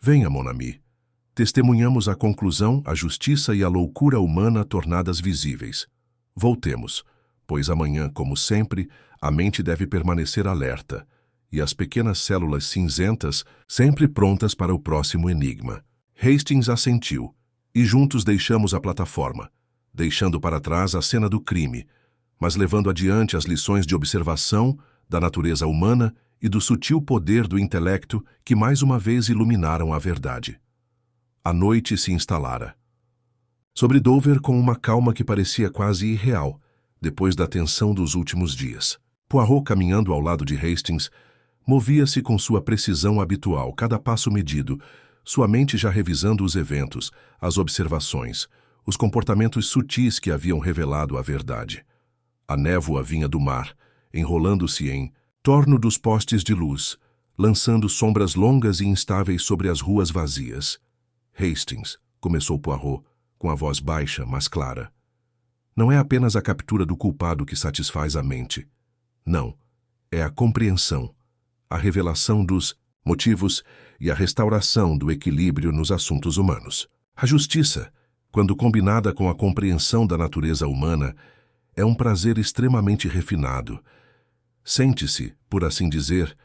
Venha, mon ami. Testemunhamos a conclusão, a justiça e a loucura humana tornadas visíveis. Voltemos, pois amanhã, como sempre, a mente deve permanecer alerta, e as pequenas células cinzentas sempre prontas para o próximo enigma. Hastings assentiu, e juntos deixamos a plataforma, deixando para trás a cena do crime, mas levando adiante as lições de observação da natureza humana e do sutil poder do intelecto que mais uma vez iluminaram a verdade. A noite se instalara sobre Dover com uma calma que parecia quase irreal, depois da tensão dos últimos dias. Poirot, caminhando ao lado de Hastings, movia-se com sua precisão habitual, cada passo medido, sua mente já revisando os eventos, as observações, os comportamentos sutis que haviam revelado a verdade. A névoa vinha do mar, enrolando-se em torno dos postes de luz, lançando sombras longas e instáveis sobre as ruas vazias. Hastings, começou Poirot, com a voz baixa, mas clara. Não é apenas a captura do culpado que satisfaz a mente. Não, é a compreensão, a revelação dos motivos e a restauração do equilíbrio nos assuntos humanos. A justiça, quando combinada com a compreensão da natureza humana, é um prazer extremamente refinado. Sente-se, por assim dizer,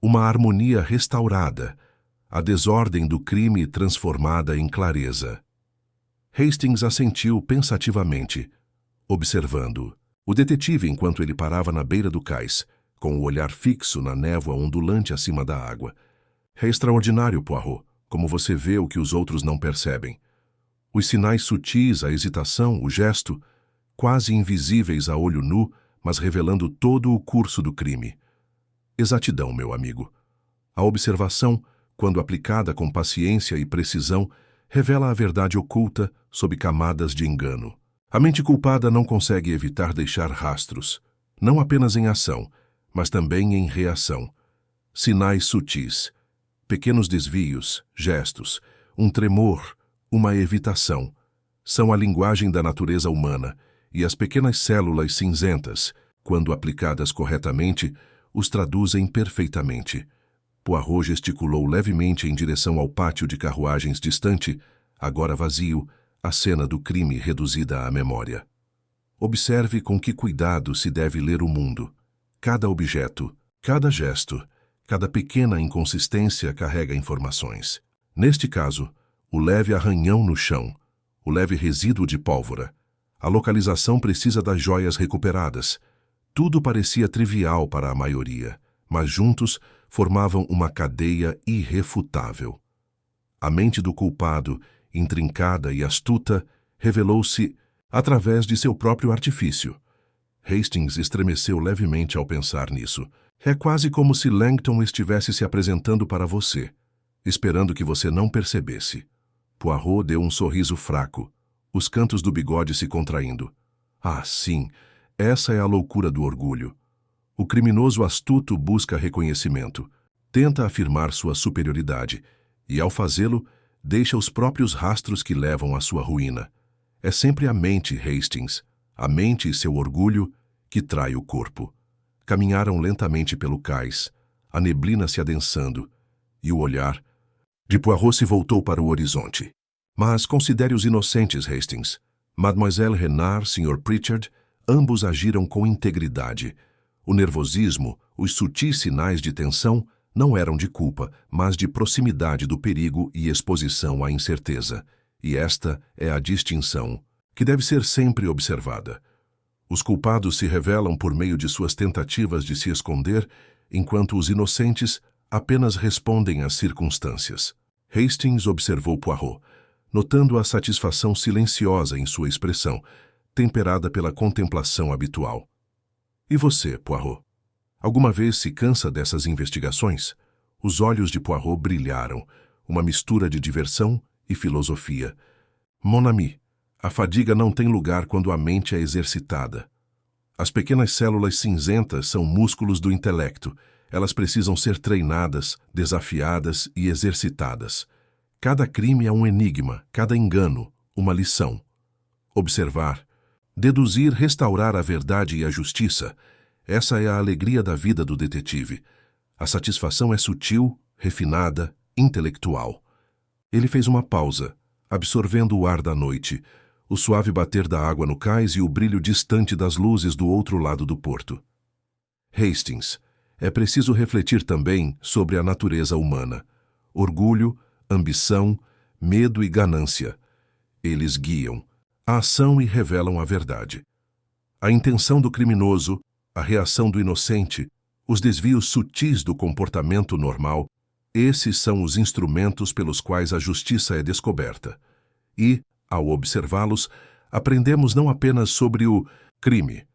uma harmonia restaurada, a desordem do crime transformada em clareza. Hastings assentiu pensativamente, observando o detetive enquanto ele parava na beira do cais, com o olhar fixo na névoa ondulante acima da água. É extraordinário, Poirot, como você vê o que os outros não percebem. Os sinais sutis, a hesitação, o gesto, quase invisíveis a olho nu, mas revelando todo o curso do crime. Exatidão, meu amigo. A observação, quando aplicada com paciência e precisão, revela a verdade oculta sob camadas de engano. A mente culpada não consegue evitar deixar rastros. não apenas em ação, mas também em reação. Sinais sutis, pequenos desvios, gestos, um tremor, uma evitação, são a linguagem da natureza humana, e as pequenas células cinzentas, quando aplicadas corretamente, os traduzem perfeitamente. Poirot gesticulou levemente em direção ao pátio de carruagens distante, agora vazio, a cena do crime reduzida à memória. Observe com que cuidado se deve ler o mundo. Cada objeto, cada gesto, cada pequena inconsistência carrega informações. Neste caso, o leve arranhão no chão, o leve resíduo de pólvora, a localização precisa das joias recuperadas. Tudo parecia trivial para a maioria, mas juntos formavam uma cadeia irrefutável. A mente do culpado, intrincada e astuta, revelou-se através de seu próprio artifício. Hastings estremeceu levemente ao pensar nisso. É quase como se Langton estivesse se apresentando para você, esperando que você não percebesse. Poirot deu um sorriso fraco, os cantos do bigode se contraindo. Ah, sim, essa é a loucura do orgulho. O criminoso astuto busca reconhecimento, tenta afirmar sua superioridade, e ao fazê-lo, deixa os próprios rastros que levam à sua ruína. É sempre a mente, Hastings, a mente e seu orgulho, que trai o corpo. Caminharam lentamente pelo cais, a neblina se adensando, e o olhar de Poirot se voltou para o horizonte. Mas considere os inocentes, Hastings. Mademoiselle Renard, Sr. Pritchard, ambos agiram com integridade. O nervosismo, os sutis sinais de tensão, não eram de culpa, mas de proximidade do perigo e exposição à incerteza. E esta é a distinção, que deve ser sempre observada. Os culpados se revelam por meio de suas tentativas de se esconder, enquanto os inocentes apenas respondem às circunstâncias. Hastings observou Poirot, notando a satisfação silenciosa em sua expressão, temperada pela contemplação habitual. E você, Poirot? Alguma vez se cansa dessas investigações? Os olhos de Poirot brilharam, uma mistura de diversão e filosofia. Mon ami, a fadiga não tem lugar quando a mente é exercitada. As pequenas células cinzentas são músculos do intelecto. Elas precisam ser treinadas, desafiadas e exercitadas. Cada crime é um enigma, cada engano, uma lição. Observar, deduzir, restaurar a verdade e a justiça. Essa é a alegria da vida do detetive. A satisfação é sutil, refinada, intelectual. Ele fez uma pausa, absorvendo o ar da noite, o suave bater da água no cais e o brilho distante das luzes do outro lado do porto. Hastings, é preciso refletir também sobre a natureza humana. Orgulho, ambição, medo e ganância. Eles guiam a ação e revelam a verdade. A intenção do criminoso, a reação do inocente, os desvios sutis do comportamento normal, esses são os instrumentos pelos quais a justiça é descoberta. E, ao observá-los, aprendemos não apenas sobre o crime,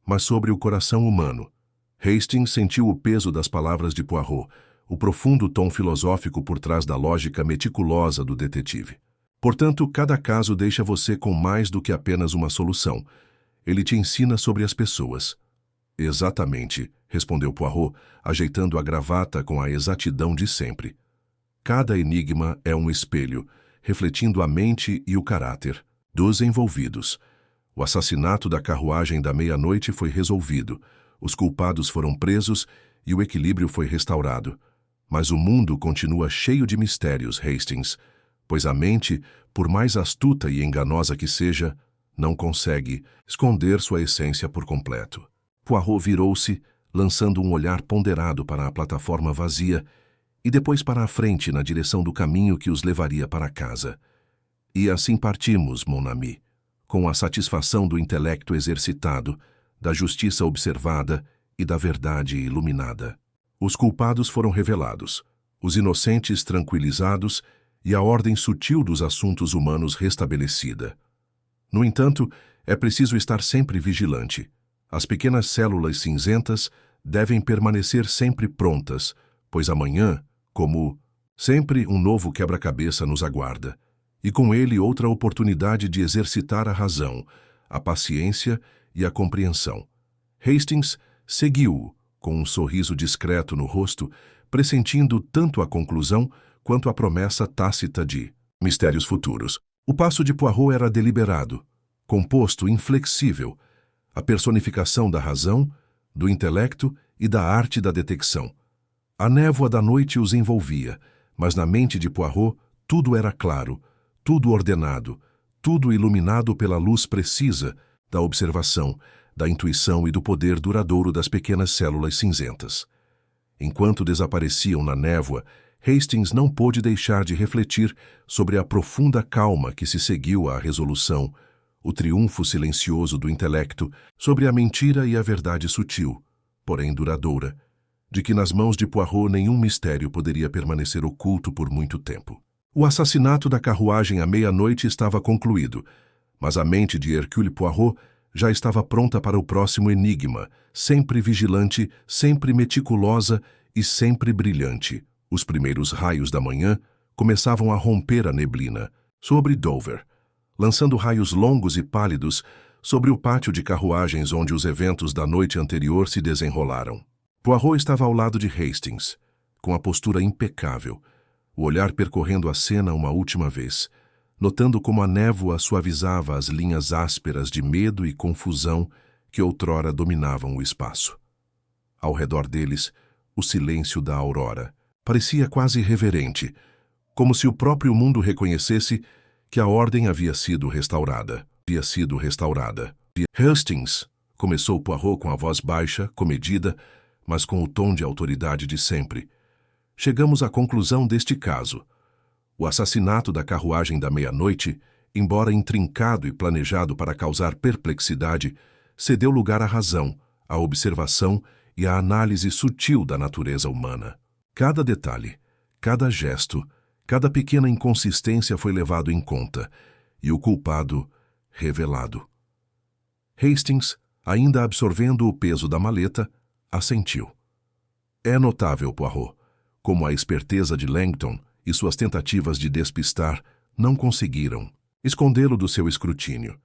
mas sobre o coração humano. Hastings sentiu o peso das palavras de Poirot, o profundo tom filosófico por trás da lógica meticulosa do detetive. Portanto, cada caso deixa você com mais do que apenas uma solução. Ele te ensina sobre as pessoas. Exatamente, respondeu Poirot, ajeitando a gravata com a exatidão de sempre. Cada enigma é um espelho, refletindo a mente e o caráter dos envolvidos. O assassinato da carruagem da meia-noite foi resolvido, os culpados foram presos e o equilíbrio foi restaurado. Mas o mundo continua cheio de mistérios, Hastings, pois a mente, por mais astuta e enganosa que seja, não consegue esconder sua essência por completo. Poirot virou-se, lançando um olhar ponderado para a plataforma vazia e depois para a frente na direção do caminho que os levaria para casa. E assim partimos, mon ami, com a satisfação do intelecto exercitado, da justiça observada e da verdade iluminada. Os culpados foram revelados, os inocentes tranquilizados e a ordem sutil dos assuntos humanos restabelecida. No entanto, é preciso estar sempre vigilante. As pequenas células cinzentas devem permanecer sempre prontas, pois amanhã, como sempre, um novo quebra-cabeça nos aguarda, e com ele outra oportunidade de exercitar a razão, a paciência e a compreensão. Hastings seguiu-o, com um sorriso discreto no rosto, pressentindo tanto a conclusão quanto a promessa tácita de mistérios futuros. O passo de Poirot era deliberado, composto, inflexível, a personificação da razão, do intelecto e da arte da detecção. A névoa da noite os envolvia, mas na mente de Poirot tudo era claro, tudo ordenado, tudo iluminado pela luz precisa da observação, da intuição e do poder duradouro das pequenas células cinzentas. Enquanto desapareciam na névoa, Hastings não pôde deixar de refletir sobre a profunda calma que se seguiu à resolução, o triunfo silencioso do intelecto sobre a mentira e a verdade sutil, porém duradoura, de que nas mãos de Poirot nenhum mistério poderia permanecer oculto por muito tempo. O assassinato da carruagem à meia-noite estava concluído, mas a mente de Hercule Poirot já estava pronta para o próximo enigma, sempre vigilante, sempre meticulosa e sempre brilhante. Os primeiros raios da manhã começavam a romper a neblina sobre Dover, lançando raios longos e pálidos sobre o pátio de carruagens onde os eventos da noite anterior se desenrolaram. Poirot estava ao lado de Hastings, com a postura impecável, o olhar percorrendo a cena uma última vez, notando como a névoa suavizava as linhas ásperas de medo e confusão que outrora dominavam o espaço. Ao redor deles, o silêncio da aurora parecia quase reverente, como se o próprio mundo reconhecesse que a ordem havia sido restaurada. Hastings, começou Poirot com a voz baixa, comedida, mas com o tom de autoridade de sempre. Chegamos à conclusão deste caso. O assassinato da carruagem da meia-noite, embora intrincado e planejado para causar perplexidade, cedeu lugar à razão, à observação e à análise sutil da natureza humana. Cada detalhe, cada gesto, cada pequena inconsistência foi levado em conta, e o culpado revelado. Hastings, ainda absorvendo o peso da maleta, assentiu. É notável, Poirot, como a esperteza de Langton e suas tentativas de despistar não conseguiram escondê-lo do seu escrutínio.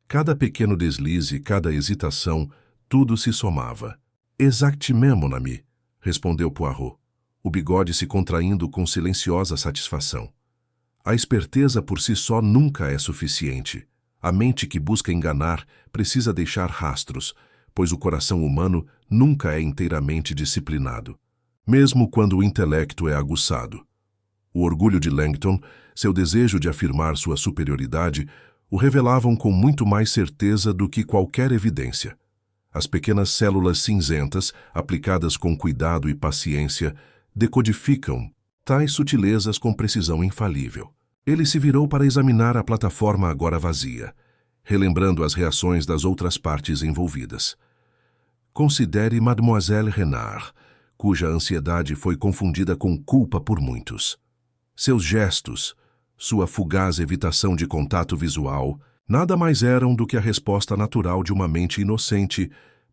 Cada pequeno deslize, cada hesitação, tudo se somava. Exactement, mon ami, respondeu Poirot, o bigode se contraindo com silenciosa satisfação. A esperteza por si só nunca é suficiente. A mente que busca enganar precisa deixar rastros, pois o coração humano nunca é inteiramente disciplinado, mesmo quando o intelecto é aguçado. O orgulho de Langton, seu desejo de afirmar sua superioridade, o revelavam com muito mais certeza do que qualquer evidência. As pequenas células cinzentas, aplicadas com cuidado e paciência, decodificam tais sutilezas com precisão infalível. Ele se virou para examinar a plataforma agora vazia, relembrando as reações das outras partes envolvidas. Considere Mademoiselle Renard, cuja ansiedade foi confundida com culpa por muitos. Seus gestos, sua fugaz evitação de contato visual, nada mais eram do que a resposta natural de uma mente inocente,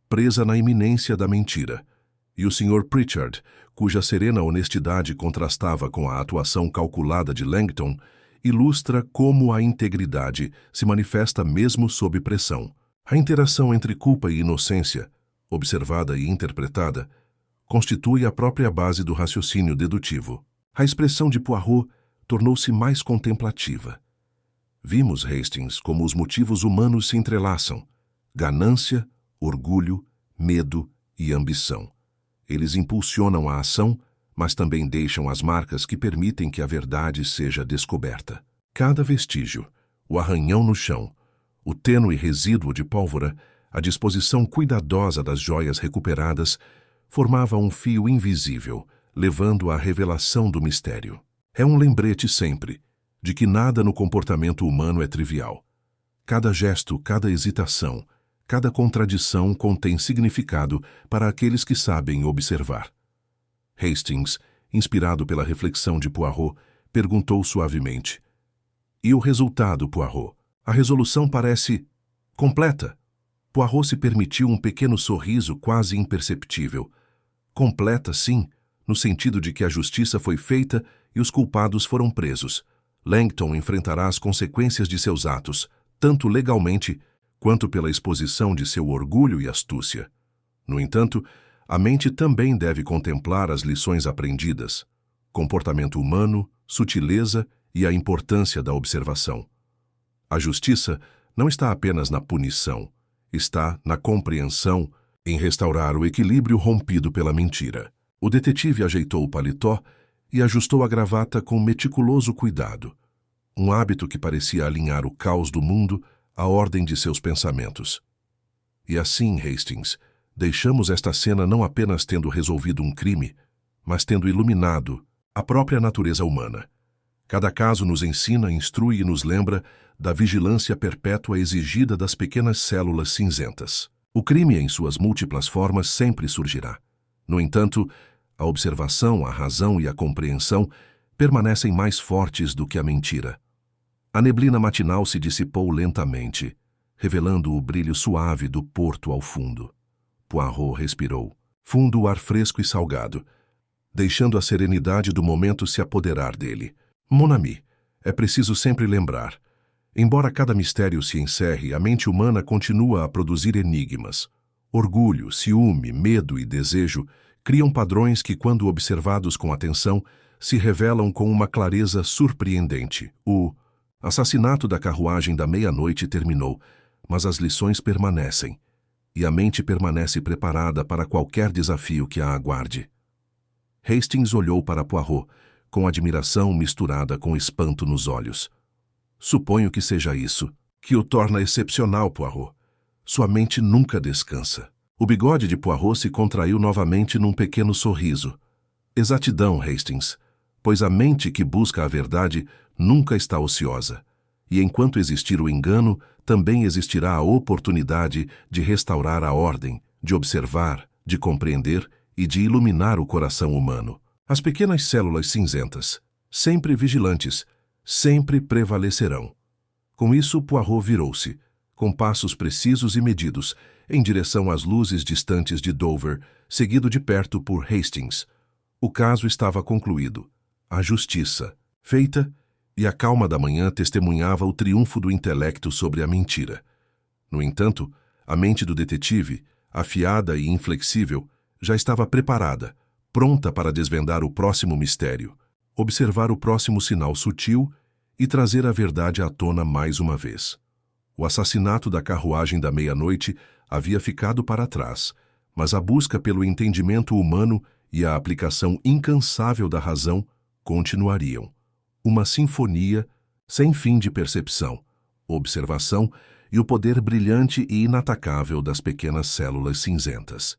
presa na iminência da mentira. E o Sr. Pritchard, cuja serena honestidade contrastava com a atuação calculada de Langton, ilustra como a integridade se manifesta mesmo sob pressão. A interação entre culpa e inocência, observada e interpretada, constitui a própria base do raciocínio dedutivo. A expressão de Poirot tornou-se mais contemplativa. Vimos, Hastings, como os motivos humanos se entrelaçam: ganância, orgulho, medo e ambição. Eles impulsionam a ação, mas também deixam as marcas que permitem que a verdade seja descoberta. Cada vestígio, o arranhão no chão, o tênue resíduo de pólvora, a disposição cuidadosa das joias recuperadas, formava um fio invisível, levando à revelação do mistério. É um lembrete sempre de que nada no comportamento humano é trivial. Cada gesto, cada hesitação, cada contradição contém significado para aqueles que sabem observar. Hastings, inspirado pela reflexão de Poirot, perguntou suavemente: "E o resultado, Poirot? A resolução parece completa?" Poirot se permitiu um pequeno sorriso quase imperceptível. Completa, sim, no sentido de que a justiça foi feita e os culpados foram presos. Langton enfrentará as consequências de seus atos, tanto legalmente quanto pela exposição de seu orgulho e astúcia. No entanto, a mente também deve contemplar as lições aprendidas, comportamento humano, sutileza e a importância da observação. A justiça não está apenas na punição, está na compreensão, em restaurar o equilíbrio rompido pela mentira. O detetive ajeitou o paletó e ajustou a gravata com meticuloso cuidado, um hábito que parecia alinhar o caos do mundo à ordem de seus pensamentos. E assim, Hastings, deixamos esta cena não apenas tendo resolvido um crime, mas tendo iluminado a própria natureza humana. Cada caso nos ensina, instrui e nos lembra da vigilância perpétua exigida das pequenas células cinzentas. O crime, em suas múltiplas formas, sempre surgirá. No entanto, a observação, a razão e a compreensão permanecem mais fortes do que a mentira. A neblina matinal se dissipou lentamente, revelando o brilho suave do porto ao fundo. Poirot respirou, fundo o ar fresco e salgado, deixando a serenidade do momento se apoderar dele. Mon ami, é preciso sempre lembrar. Embora cada mistério se encerre, a mente humana continua a produzir enigmas. Orgulho, ciúme, medo e desejo criam padrões que, quando observados com atenção, se revelam com uma clareza surpreendente. O assassinato da carruagem da meia-noite terminou, mas as lições permanecem, e a mente permanece preparada para qualquer desafio que a aguarde. Hastings olhou para Poirot, com admiração misturada com espanto nos olhos. Suponho que seja isso, que o torna excepcional, Poirot. Sua mente nunca descansa. O bigode de Poirot se contraiu novamente num pequeno sorriso. Exatidão, Hastings, pois a mente que busca a verdade nunca está ociosa. E enquanto existir o engano, também existirá a oportunidade de restaurar a ordem, de observar, de compreender e de iluminar o coração humano. As pequenas células cinzentas, sempre vigilantes, sempre prevalecerão. Com isso, Poirot virou-se, com passos precisos e medidos, em direção às luzes distantes de Dover, seguido de perto por Hastings. O caso estava concluído. A justiça, feita, e a calma da manhã testemunhava o triunfo do intelecto sobre a mentira. No entanto, a mente do detetive, afiada e inflexível, já estava preparada, pronta para desvendar o próximo mistério, observar o próximo sinal sutil e trazer a verdade à tona mais uma vez. O assassinato da carruagem da meia-noite havia ficado para trás, mas a busca pelo entendimento humano e a aplicação incansável da razão continuariam. Uma sinfonia sem fim de percepção, observação e o poder brilhante e inatacável das pequenas células cinzentas.